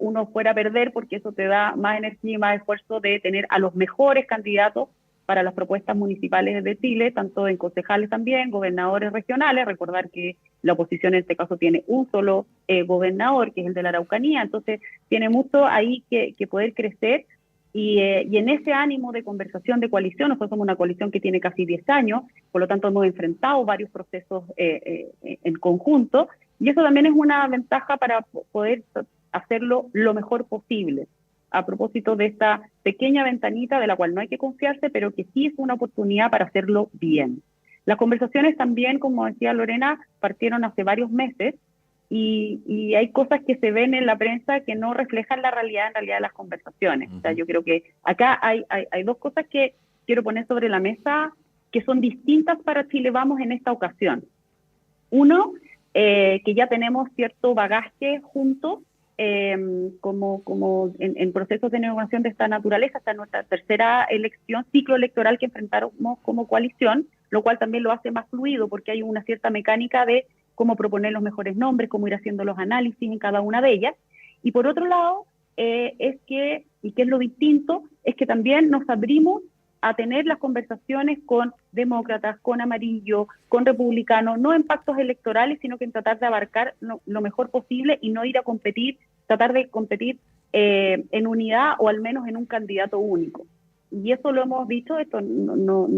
uno fuera a perder, porque eso te da más energía y más esfuerzo de tener a los mejores candidatos para las propuestas municipales de Chile, tanto en concejales también, gobernadores regionales. Recordar que la oposición en este caso tiene un solo gobernador, que es el de la Araucanía, entonces tiene mucho ahí que poder crecer. Y en ese ánimo de conversación, de coalición, nosotros somos una coalición que tiene casi 10 años, por lo tanto hemos enfrentado varios procesos en conjunto, y eso también es una ventaja para poder hacerlo lo mejor posible, a propósito de esta pequeña ventanita de la cual no hay que confiarse, pero que sí es una oportunidad para hacerlo bien. Las conversaciones también, como decía Lorena, partieron hace varios meses, y hay cosas que se ven en la prensa que no reflejan la realidad en realidad de las conversaciones. O sea, yo creo que acá hay 2 cosas que quiero poner sobre la mesa que son distintas para Chile Vamos en esta ocasión. Uno, que ya tenemos cierto bagaje juntos, como en procesos de negociación de esta naturaleza. Esta es nuestra tercera ciclo electoral que enfrentamos como coalición, lo cual también lo hace más fluido porque hay una cierta mecánica de cómo proponer los mejores nombres, cómo ir haciendo los análisis en cada una de ellas. Y por otro lado, y que es lo distinto, es que también nos abrimos a tener las conversaciones con demócratas, con amarillo, con republicanos, no en pactos electorales, sino que en tratar de abarcar lo mejor posible y no ir a competir, tratar de competir en unidad o al menos en un candidato único. Y eso lo hemos visto, esto no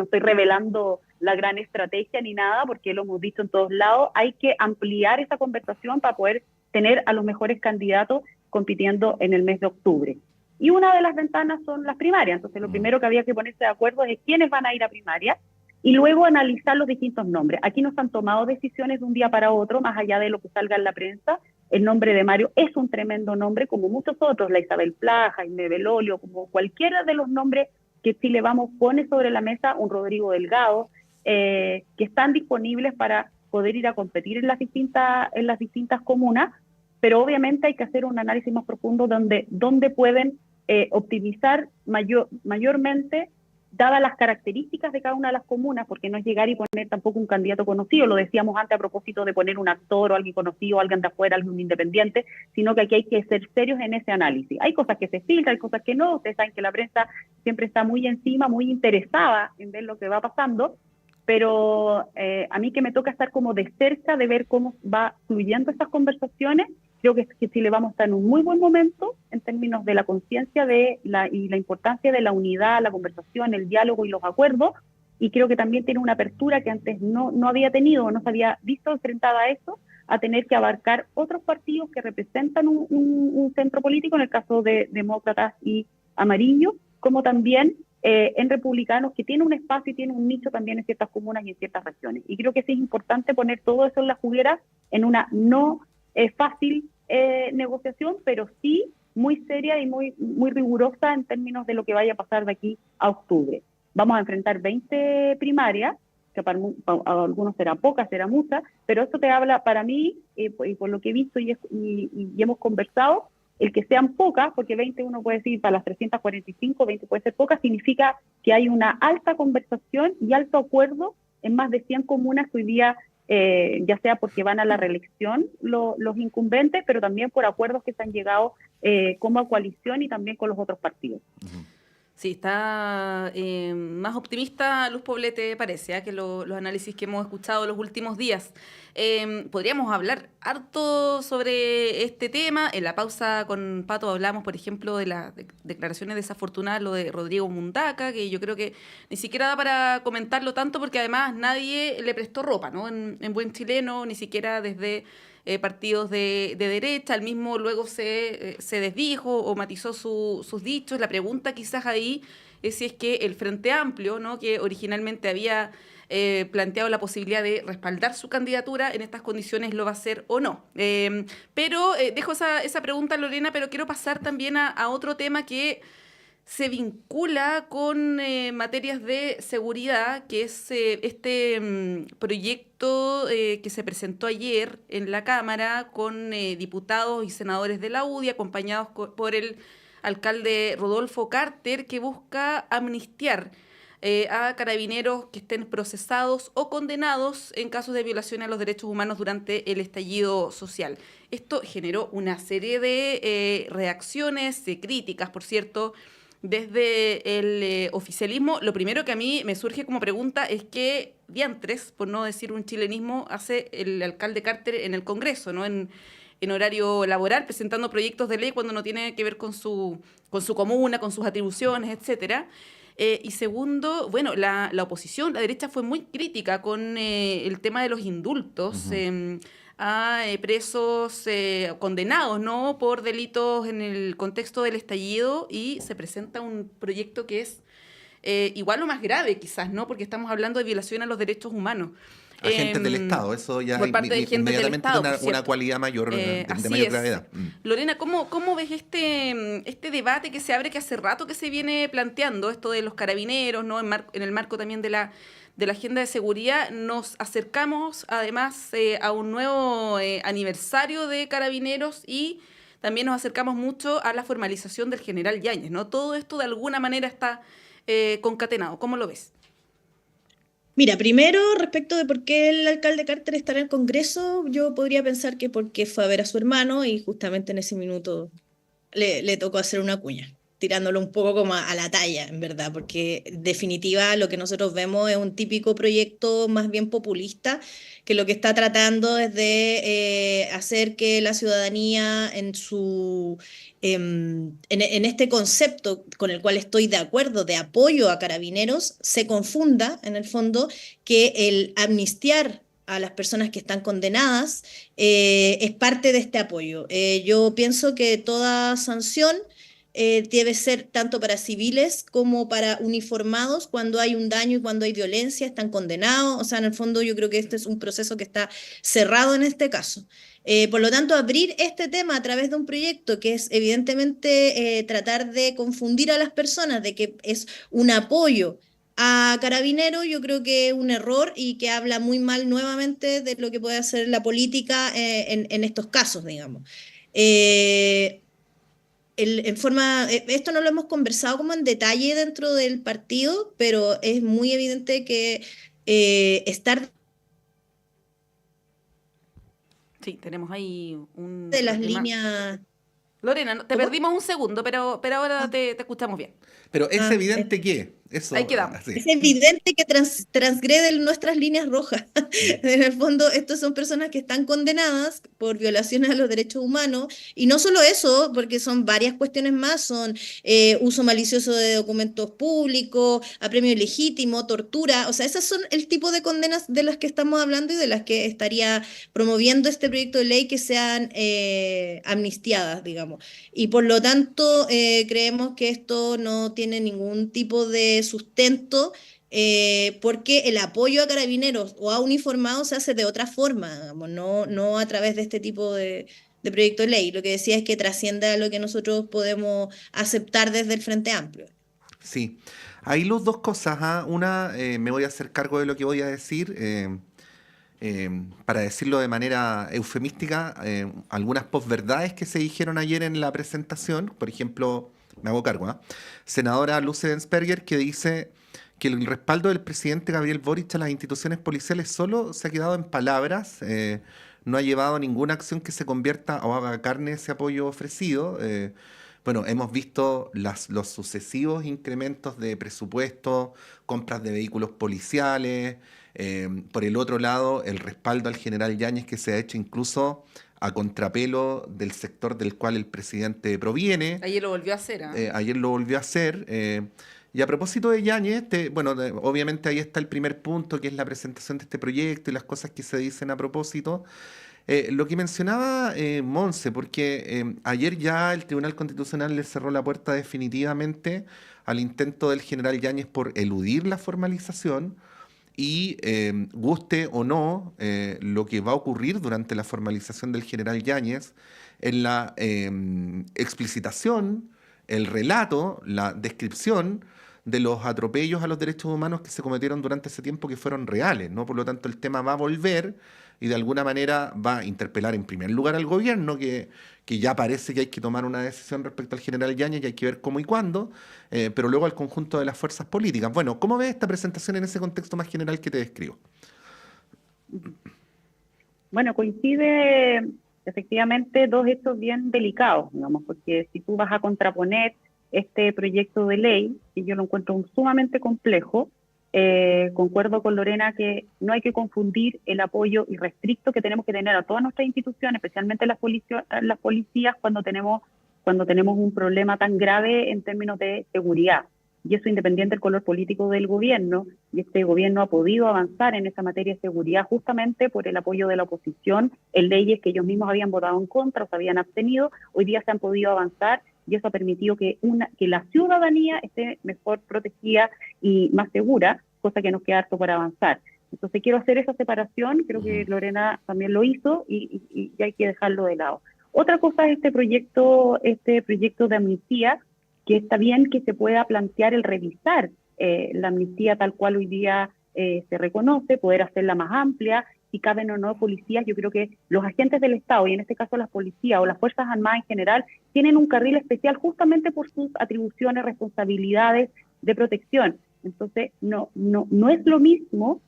estoy revelando la gran estrategia ni nada, porque lo hemos visto en todos lados. Hay que ampliar esa conversación para poder tener a los mejores candidatos compitiendo en el mes de octubre. Y una de las ventanas son las primarias. Entonces, lo primero que había que ponerse de acuerdo es quiénes van a ir a primarias y luego analizar los distintos nombres. Aquí no se han tomado decisiones de un día para otro, más allá de lo que salga en la prensa. El nombre de Mario es un tremendo nombre, como muchos otros, la Isabel Pla, Jaime Belolio, como cualquiera de los nombres que Chile Vamos pone sobre la mesa, un Rodrigo Delgado, que están disponibles para poder ir a competir en las distintas comunas, pero obviamente hay que hacer un análisis más profundo donde pueden optimizar mayormente, dadas las características de cada una de las comunas, porque no es llegar y poner tampoco un candidato conocido, lo decíamos antes a propósito de poner un actor o alguien conocido, alguien de afuera, alguien independiente, sino que aquí hay que ser serios en ese análisis. Hay cosas que se filtran, hay cosas que no. Ustedes saben que la prensa siempre está muy encima, muy interesada en ver lo que va pasando, pero a mí que me toca estar como de cerca de ver cómo va fluyendo estas conversaciones, creo que Chile Vamos a estar en un muy buen momento en términos de la conciencia y la importancia de la unidad, la conversación, el diálogo y los acuerdos, y creo que también tiene una apertura que antes no había tenido o no se había visto enfrentada a eso, a tener que abarcar otros partidos que representan un centro político, en el caso de demócratas y amarillo, como también en republicanos, que tiene un espacio y tiene un nicho también en ciertas comunas y en ciertas regiones. Y creo que sí es importante poner todo eso en la juguera en una no fácil negociación, pero sí muy seria y muy rigurosa en términos de lo que vaya a pasar de aquí a octubre. Vamos a enfrentar 20 primarias, que para algunos será pocas, será muchas, pero eso te habla para mí, y por lo que he visto y hemos conversado, el que sean pocas, porque 20 uno puede decir para las 345, 20 puede ser pocas, significa que hay una alta conversación y alto acuerdo en más de 100 comunas que hoy día, ya sea porque van a la reelección los incumbentes, pero también por acuerdos que se han llegado como coalición y también con los otros partidos. Sí, está más optimista Luz Poblete, parece, que los análisis que hemos escuchado los últimos días. Podríamos hablar harto sobre este tema. En la pausa con Pato hablamos, por ejemplo, de las declaraciones desafortunadas, lo de Rodrigo Mundaca, que yo creo que ni siquiera da para comentarlo tanto porque además nadie le prestó ropa, ¿no? En buen chileno, ni siquiera desde partidos de derecha, el mismo luego se desdijo o matizó sus dichos. La pregunta quizás ahí es si es que el Frente Amplio, ¿no?, que originalmente había planteado la posibilidad de respaldar su candidatura en estas condiciones, lo va a hacer o no. Pero dejo esa pregunta, Lorena, pero quiero pasar también a otro tema que se vincula con materias de seguridad, que es este proyecto que se presentó ayer en la Cámara con diputados y senadores de la UDI, acompañados por el alcalde Rodolfo Carter, que busca amnistiar a carabineros que estén procesados o condenados en casos de violación a los derechos humanos durante el estallido social. Esto generó una serie de reacciones, críticas, por cierto, desde el oficialismo. Lo primero que a mí me surge como pregunta es qué diantres, por no decir un chilenismo, hace el alcalde Carter en el Congreso, ¿no? En horario laboral, presentando proyectos de ley cuando no tiene que ver con su comuna, con sus atribuciones, etcétera. Y segundo, bueno, la oposición, la derecha fue muy crítica con el tema de los indultos. A presos condenados, ¿no?, por delitos en el contexto del estallido, y se presenta un proyecto que es igual o más grave quizás, ¿no?, porque estamos hablando de violación a los derechos humanos. Agentes del Estado, eso ya por parte de agentes del Estado, tiene una cualidad mayor, de mayor gravedad. Lorena, ¿cómo ves este debate que se abre, que hace rato que se viene planteando, esto de los carabineros, ¿no?, en el marco también de la agenda de seguridad? Nos acercamos además a un nuevo aniversario de Carabineros y también nos acercamos mucho a la formalización del general Yáñez, ¿no? Todo esto de alguna manera está concatenado. ¿Cómo lo ves? Mira, primero, respecto de por qué el alcalde Carter está en el Congreso, yo podría pensar que porque fue a ver a su hermano y justamente en ese minuto le tocó hacer una cuña, tirándolo un poco como a la talla, en verdad, porque en definitiva lo que nosotros vemos es un típico proyecto más bien populista, que lo que está tratando es de hacer que la ciudadanía en este concepto con el cual estoy de acuerdo de apoyo a carabineros, se confunda, en el fondo, que el amnistiar a las personas que están condenadas es parte de este apoyo. Yo pienso que toda sanción debe ser tanto para civiles como para uniformados. Cuando hay un daño y cuando hay violencia están condenados. O sea, en el fondo yo creo que este es un proceso que está cerrado en este caso. Por lo tanto, abrir este tema a través de un proyecto que es evidentemente tratar de confundir a las personas de que es un apoyo a Carabineros, yo creo que es un error y que habla muy mal nuevamente de lo que puede hacer la política en estos casos, digamos. Esto no lo hemos conversado como en detalle dentro del partido, pero es muy evidente que estar Sí, tenemos ahí un de las tema. líneas... Lorena, te perdimos un segundo, pero ahora te escuchamos bien. Pero es evidente que eso... Ahí quedamos. Sí. Es evidente que transgreden nuestras líneas rojas. En el fondo, estos son personas que están condenadas por violaciones a los derechos humanos, y no solo eso, porque son varias cuestiones más, son uso malicioso de documentos públicos, apremio ilegítimo, tortura, o sea, esas son el tipo de condenas de las que estamos hablando y de las que estaría promoviendo este proyecto de ley, que sean amnistiadas, digamos. Y por lo tanto, creemos que esto no tiene ningún tipo de sustento, porque el apoyo a carabineros o a uniformados se hace de otra forma, digamos, no a través de este tipo de proyecto de ley. Lo que decía es que trasciende a lo que nosotros podemos aceptar desde el Frente Amplio. Sí, hay dos cosas. Una, me voy a hacer cargo de lo que voy a decir. Para decirlo de manera eufemística, algunas posverdades que se dijeron ayer en la presentación. Por ejemplo, me hago cargo, senadora Luce Densperger, que dice que el respaldo del presidente Gabriel Boric a las instituciones policiales solo se ha quedado en palabras, no ha llevado a ninguna acción que se convierta o haga carne ese apoyo ofrecido. Bueno, hemos visto los sucesivos incrementos de presupuesto, compras de vehículos policiales, por el otro lado, el respaldo al general Yáñez que se ha hecho incluso a contrapelo del sector del cual el presidente proviene. Ayer lo volvió a hacer, ¿ah? Ayer lo volvió a hacer. Y a propósito de Yáñez, obviamente ahí está el primer punto, que es la presentación de este proyecto y las cosas que se dicen a propósito. Lo que mencionaba Monse, porque ayer ya el Tribunal Constitucional le cerró la puerta definitivamente al intento del general Yáñez por eludir la formalización y guste o no lo que va a ocurrir durante la formalización del general Yáñez en la explicitación, el relato, la descripción de los atropellos a los derechos humanos que se cometieron durante ese tiempo que fueron reales, ¿no? Por lo tanto, el tema va a volver y de alguna manera va a interpelar en primer lugar al gobierno, que ya parece que hay que tomar una decisión respecto al general Yáñez y hay que ver cómo y cuándo, pero luego al conjunto de las fuerzas políticas. Bueno, ¿cómo ves esta presentación en ese contexto más general que te describo? Bueno, coincide efectivamente dos hechos bien delicados, digamos, porque si tú vas a contraponer este proyecto de ley, que yo lo encuentro sumamente complejo, concuerdo con Lorena que no hay que confundir el apoyo irrestricto que tenemos que tener a todas nuestras instituciones, especialmente las policías cuando tenemos un problema tan grave en términos de seguridad. Y eso independiente del color político del gobierno, y este gobierno ha podido avanzar en esa materia de seguridad justamente por el apoyo de la oposición en leyes que ellos mismos habían votado en contra o se habían abstenido. Hoy día se han podido avanzar y eso ha permitido que la ciudadanía esté mejor protegida y más segura, cosa que nos queda harto para avanzar. Entonces quiero hacer esa separación, creo que Lorena también lo hizo y hay que dejarlo de lado. Otra cosa es este proyecto de amnistía, que está bien que se pueda plantear el revisar la amnistía tal cual hoy día se reconoce, poder hacerla más amplia, si caben o no policías. Yo creo que los agentes del Estado, y en este caso las policías o las Fuerzas Armadas en general, tienen un carril especial justamente por sus atribuciones, responsabilidades de protección. Entonces, no es lo mismo.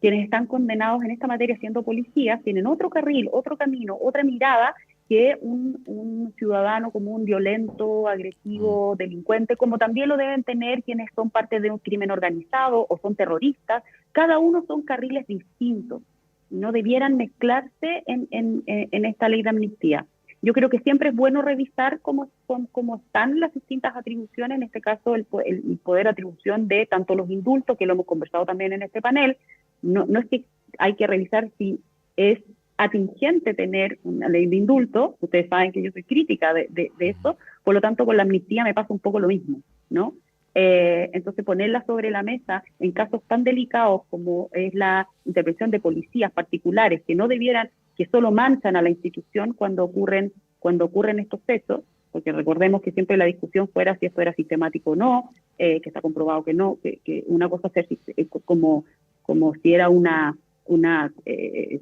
Quienes están condenados en esta materia siendo policías tienen otro carril, otro camino, otra mirada que un ciudadano común, violento, agresivo, delincuente, como también lo deben tener quienes son parte de un crimen organizado o son terroristas. Cada uno son carriles distintos. No debieran mezclarse en esta ley de amnistía. Yo creo que siempre es bueno revisar cómo están las distintas atribuciones, en este caso el poder atribución de tanto los indultos, que lo hemos conversado también en este panel. No es que hay que revisar si es atingente tener una ley de indulto. Ustedes saben que yo soy crítica de eso, por lo tanto con la amnistía me pasa un poco lo mismo, ¿no? Entonces ponerla sobre la mesa en casos tan delicados como es la intervención de policías particulares que solo manchan a la institución cuando ocurren estos hechos, porque recordemos que siempre la discusión fuera si esto era sistemático o no, que está comprobado que no, que una cosa es como si era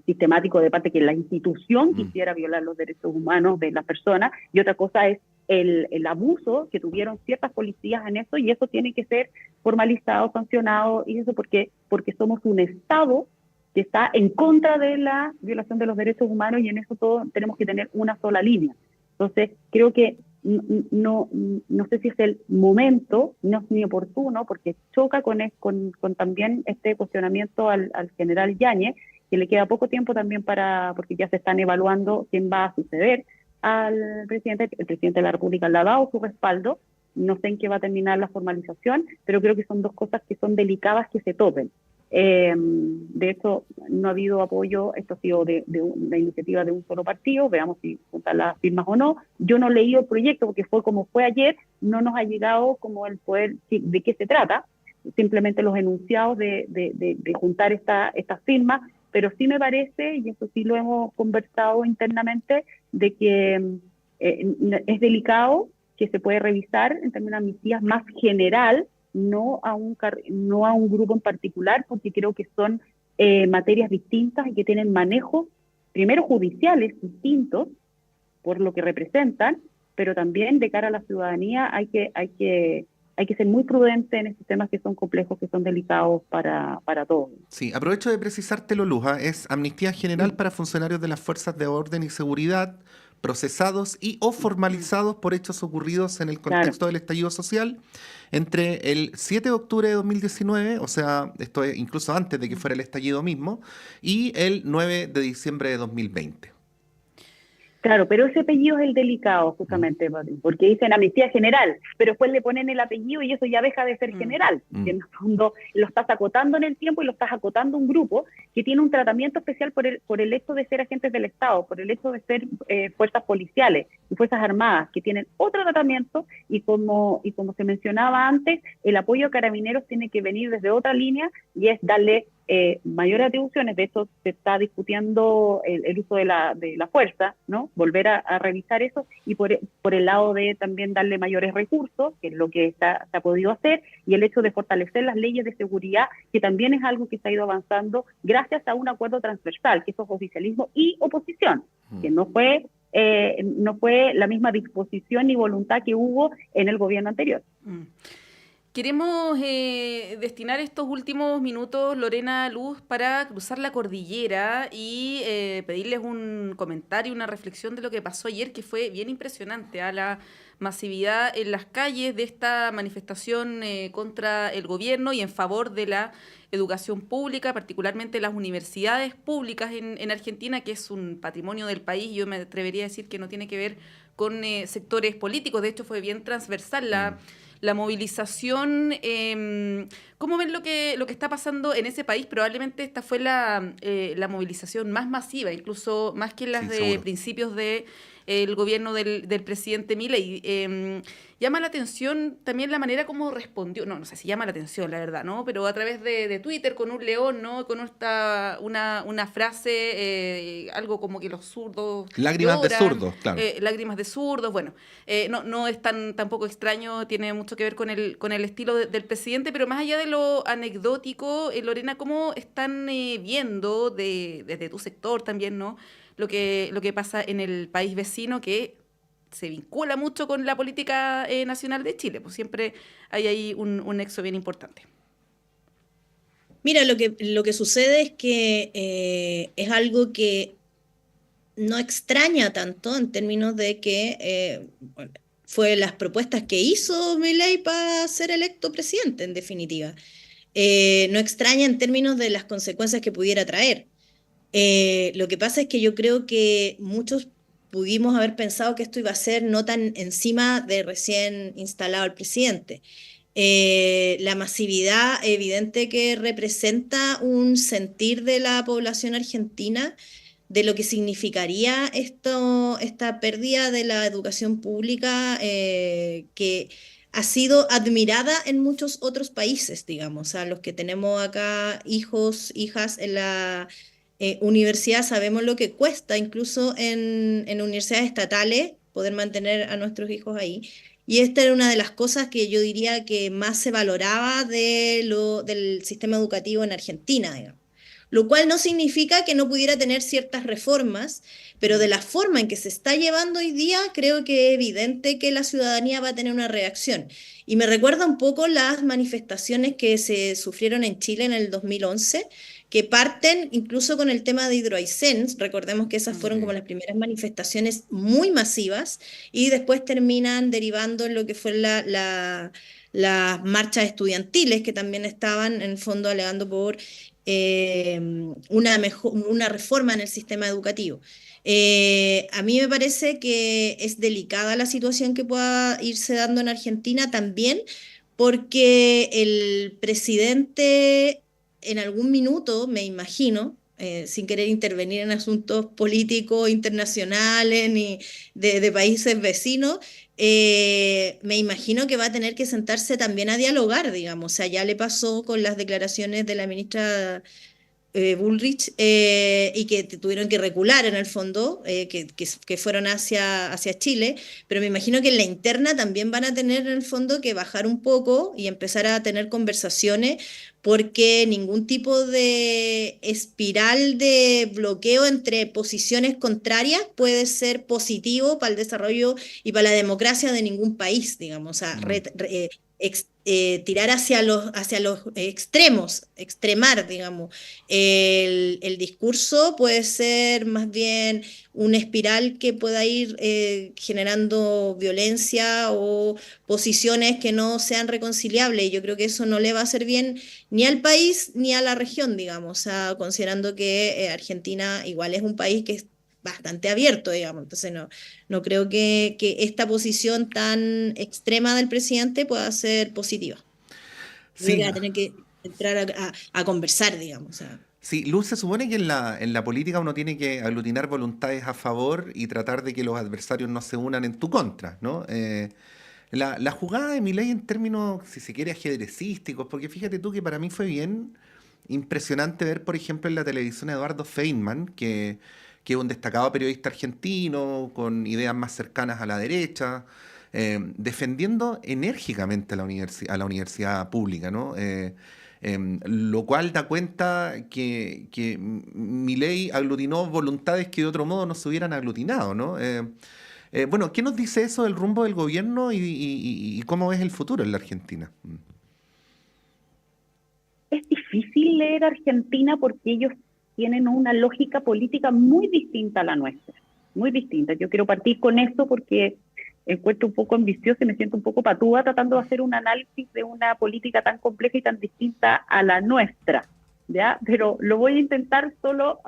sistemático de parte que la institución quisiera violar los derechos humanos de las personas, y otra cosa es el abuso que tuvieron ciertas policías en eso, y eso tiene que ser formalizado, sancionado, y eso porque somos un Estado que está en contra de la violación de los derechos humanos, y en eso todos tenemos que tener una sola línea. Entonces, creo que no sé si es el momento, no es ni oportuno, porque choca con también este cuestionamiento al general Yáñez, que le queda poco tiempo también porque ya se están evaluando quién va a suceder al presidente. El presidente de la República le ha dado su respaldo, no sé en qué va a terminar la formalización, pero creo que son dos cosas que son delicadas que se topen. De hecho, no ha habido apoyo, esto ha sido de una iniciativa de un solo partido, veamos si juntan las firmas o no. Yo no leí el proyecto porque fue como fue ayer, no nos ha llegado como el poder de qué se trata, simplemente los enunciados de juntar estas firmas, pero sí me parece, y eso sí lo hemos conversado internamente, de que es delicado, que se puede revisar en términos de amnistías más general, no a un grupo en particular, porque creo que son materias distintas y que tienen manejos, primero judiciales distintos, por lo que representan, pero también de cara a la ciudadanía hay que ser muy prudente en estos temas que son complejos, que son delicados para todos. Sí, aprovecho de precisártelo, Luz, es amnistía general para funcionarios de las fuerzas de orden y seguridad, procesados y o formalizados por hechos ocurridos en el contexto del estallido social entre el 7 de octubre de 2019, o sea, esto es incluso antes de que fuera el estallido mismo, y el 9 de diciembre de 2020. Claro, pero ese apellido es el delicado, justamente, porque dicen amnistía general, pero después le ponen el apellido y eso ya deja de ser general. Que en el fondo lo estás acotando en el tiempo y lo estás acotando a un grupo que tiene un tratamiento especial por el hecho de ser agentes del Estado, por el hecho de ser fuerzas policiales y fuerzas armadas, que tienen otro tratamiento y como se mencionaba antes, el apoyo a carabineros tiene que venir desde otra línea y es darle mayores atribuciones. De hecho se está discutiendo el uso de la fuerza, ¿no? Volver a revisar eso, y por el lado de también darle mayores recursos, que es lo que se ha podido hacer, y el hecho de fortalecer las leyes de seguridad, que también es algo que se ha ido avanzando gracias a un acuerdo transversal, que eso es oficialismo y oposición, que no fue la misma disposición ni voluntad que hubo en el gobierno anterior. Queremos destinar estos últimos minutos, Lorena, Luz, para cruzar la cordillera y pedirles un comentario, una reflexión de lo que pasó ayer, que fue bien impresionante, a la masividad en las calles de esta manifestación contra el gobierno y en favor de la educación pública, particularmente las universidades públicas en Argentina, que es un patrimonio del país. Yo me atrevería a decir que no tiene que ver con sectores políticos, de hecho fue bien transversal la movilización. ¿Cómo ven lo que está pasando en ese país? Probablemente esta fue la movilización más masiva, incluso más que las de seguro. principios del gobierno del presidente Milei. Llama la atención también la manera como respondió, no sé si llama la atención, la verdad, ¿no? Pero a través de Twitter, con un león, ¿no? Con una frase, algo como que los zurdos Lágrimas de lloran, zurdos, claro. lágrimas de zurdos, bueno, no es tampoco extraño, tiene mucho que ver con el estilo del presidente, pero más allá de lo anecdótico, Lorena, ¿cómo están viendo desde tu sector también, ¿no? Lo que pasa en el país vecino, que se vincula mucho con la política nacional de Chile? Pues siempre hay ahí un nexo bien importante. Mira, lo que sucede es que es algo que no extraña tanto en términos de que fue las propuestas que hizo Milei para ser electo presidente, en definitiva. No extraña en términos de las consecuencias que pudiera traer. Lo que pasa es que yo creo que muchos pudimos haber pensado que esto iba a ser no tan encima de recién instalado el presidente. La masividad evidente que representa un sentir de la población argentina de lo que significaría esta pérdida de la educación pública, que ha sido admirada en muchos otros países, digamos. O sea, los que tenemos acá hijos, hijas en la universidad, sabemos lo que cuesta, incluso en universidades estatales, poder mantener a nuestros hijos ahí. Y esta era una de las cosas que yo diría que más se valoraba del sistema educativo en Argentina, digamos. Lo cual no significa que no pudiera tener ciertas reformas, pero de la forma en que se está llevando hoy día, creo que es evidente que la ciudadanía va a tener una reacción. Y me recuerda un poco las manifestaciones que se sufrieron en Chile en el 2011, que parten incluso con el tema de Hidroaicén. Recordemos que esas fueron como las primeras manifestaciones muy masivas y después terminan derivando en lo que fue las marchas estudiantiles, que también estaban en el fondo alegando por una reforma en el sistema educativo. A mí me parece que es delicada la situación que pueda irse dando en Argentina también, porque el presidente en algún minuto, me imagino, sin querer intervenir en asuntos políticos internacionales ni de países vecinos, me imagino que va a tener que sentarse también a dialogar, digamos. O sea, ya le pasó con las declaraciones de la ministra Bullrich, y que tuvieron que recular en el fondo, que fueron hacia Chile, pero me imagino que en la interna también van a tener en el fondo que bajar un poco y empezar a tener conversaciones, porque ningún tipo de espiral de bloqueo entre posiciones contrarias puede ser positivo para el desarrollo y para la democracia de ningún país, digamos. O sea, tirar hacia los extremos, extremar, digamos. El discurso puede ser más bien una espiral que pueda ir generando violencia o posiciones que no sean reconciliables. Y yo creo que eso no le va a hacer bien ni al país ni a la región, digamos. O sea, considerando que Argentina igual es un país que es bastante abierto, digamos. Entonces no creo que esta posición tan extrema del presidente pueda ser positiva. Creo que Sí, va a tener que entrar a conversar, digamos. O sea, sí, Luz, se supone que en la política uno tiene que aglutinar voluntades a favor y tratar de que los adversarios no se unan en tu contra, ¿no? La jugada de Milei en términos, si se quiere, ajedrecísticos, porque fíjate tú que para mí fue bien impresionante ver, por ejemplo, en la televisión a Eduardo Feynman, que es un destacado periodista argentino con ideas más cercanas a la derecha, defendiendo enérgicamente a la universidad pública, ¿no? Lo cual da cuenta que Milei aglutinó voluntades que de otro modo no se hubieran aglutinado, ¿no? Bueno, ¿qué nos dice eso del rumbo del gobierno y cómo es el futuro en la Argentina? Es difícil leer Argentina porque ellos tienen una lógica política muy distinta a la nuestra, muy distinta. Yo quiero partir con eso porque encuentro un poco ambiciosa y me siento un poco patúa tratando de hacer un análisis de una política tan compleja y tan distinta a la nuestra, ¿ya? Pero lo voy a intentar solo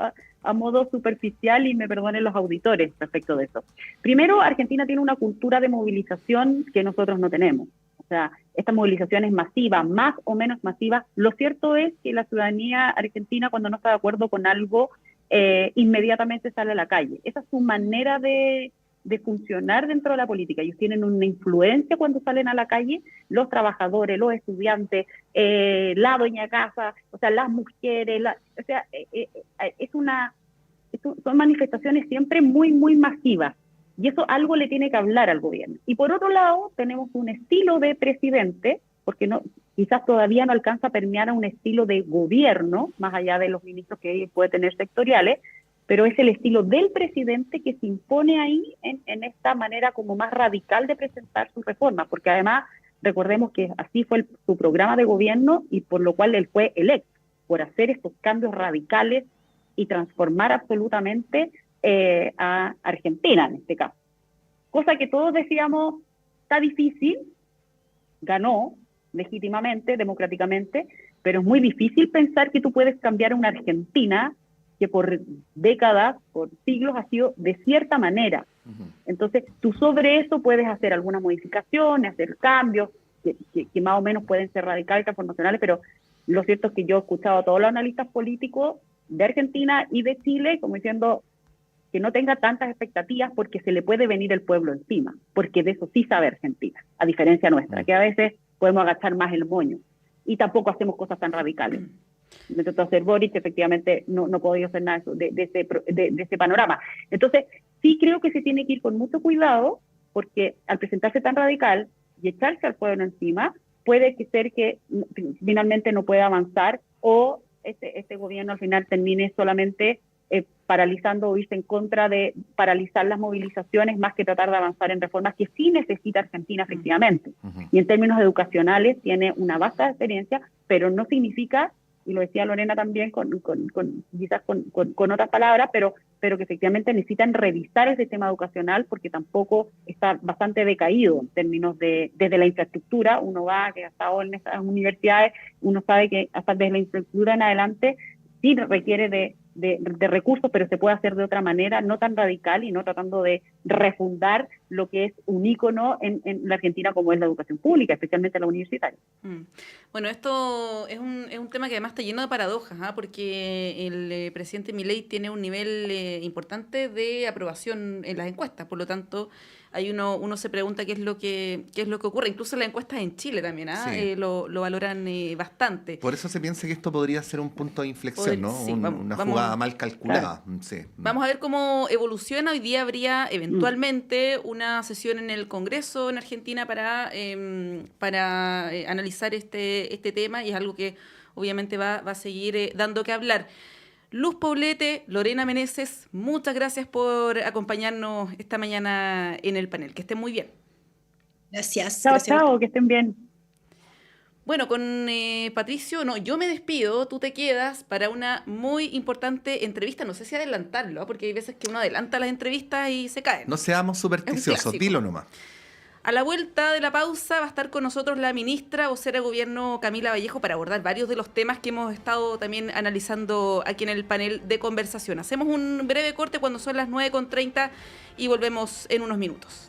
a modo superficial y me perdonen los auditores respecto de eso. Primero, Argentina tiene una cultura de movilización que nosotros no tenemos. O sea, esta movilización es masiva, más o menos masiva. Lo cierto es que la ciudadanía argentina, cuando no está de acuerdo con algo, inmediatamente sale a la calle. Esa es su manera de funcionar dentro de la política. Ellos tienen una influencia cuando salen a la calle, los trabajadores, los estudiantes, la dueña casa, o sea, las mujeres, son manifestaciones siempre muy, muy masivas. Y eso algo le tiene que hablar al gobierno. Y por otro lado, tenemos un estilo de presidente, porque quizás todavía no alcanza a permear a un estilo de gobierno, más allá de los ministros que puede tener sectoriales, pero es el estilo del presidente que se impone ahí en esta manera como más radical de presentar su reforma, porque además recordemos que así fue su programa de gobierno y por lo cual él fue electo, por hacer estos cambios radicales y transformar absolutamente a Argentina en este caso. Cosa que todos decíamos, está difícil, ganó legítimamente, democráticamente, pero es muy difícil pensar que tú puedes cambiar una Argentina que por décadas, por siglos ha sido de cierta manera. Entonces, tú sobre eso puedes hacer algunas modificaciones, hacer cambios, que más o menos pueden ser radicales, transformacionales, pero lo cierto es que yo he escuchado a todos los analistas políticos de Argentina y de Chile como diciendo que no tenga tantas expectativas porque se le puede venir el pueblo encima, porque de eso sí sabe Argentina, a diferencia nuestra, que a veces podemos agachar más el moño y tampoco hacemos cosas tan radicales. Me trató hacer Boric, efectivamente no podía hacer nada de ese panorama. Entonces, sí creo que se tiene que ir con mucho cuidado, porque al presentarse tan radical y echarse al pueblo encima, puede ser que finalmente no pueda avanzar o este gobierno al final termine solamente paralizando o irse en contra de paralizar las movilizaciones más que tratar de avanzar en reformas que sí necesita Argentina efectivamente. Y en términos educacionales tiene una vasta experiencia, pero no significa, y lo decía Lorena también quizás con otras palabras, pero que efectivamente necesitan revisar el sistema educacional porque tampoco está bastante decaído en términos desde la infraestructura. Uno va, que ha estado en estas universidades, uno sabe que hasta desde la infraestructura en adelante sí requiere de recursos, pero se puede hacer de otra manera, no tan radical y no tratando de refundar lo que es un ícono en la Argentina como es la educación pública, especialmente la universitaria. Bueno, esto es un tema que además está lleno de paradojas, porque el presidente Milei tiene un nivel importante de aprobación en las encuestas, por lo tanto ahí uno se pregunta qué es lo que ocurre. Incluso las encuestas en Chile también Sí. lo valoran bastante. Por eso se piensa que esto podría ser un punto de inflexión, ¿no? Sí, Una jugada mal calculada. Claro. Sí. Vamos a ver cómo evoluciona. Hoy día habría eventualmente una sesión en el Congreso en Argentina para analizar este tema, y es algo que obviamente va a seguir dando que hablar. Luz Poblete, Lorena Meneses, muchas gracias por acompañarnos esta mañana en el panel. Que estén muy bien. gracias. Chao, Gracias a chao, que estén bien. Bueno, con Patricio, no, yo me despido, tú te quedas para una muy importante entrevista. No sé si adelantarlo, porque hay veces que uno adelanta las entrevistas y se caen. No seamos supersticiosos, clásico. dilo nomás. A la vuelta de la pausa va a estar con nosotros la ministra vocera de Gobierno, Camila Vallejo, para abordar varios de los temas que hemos estado también analizando aquí en el panel de conversación. Hacemos un breve corte cuando son las 9:30 y volvemos en unos minutos.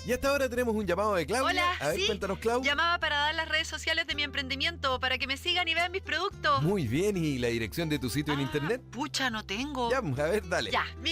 Y hasta ahora tenemos un llamado de Claudia. Hola, a ver, sí. cuéntanos, Clau. Llamaba para dar las redes sociales de mi emprendimiento, para que me sigan y vean mis productos. Muy bien, ¿y la dirección de tu sitio en internet? Pucha, no tengo. Ya, a ver, dale. Ya, mi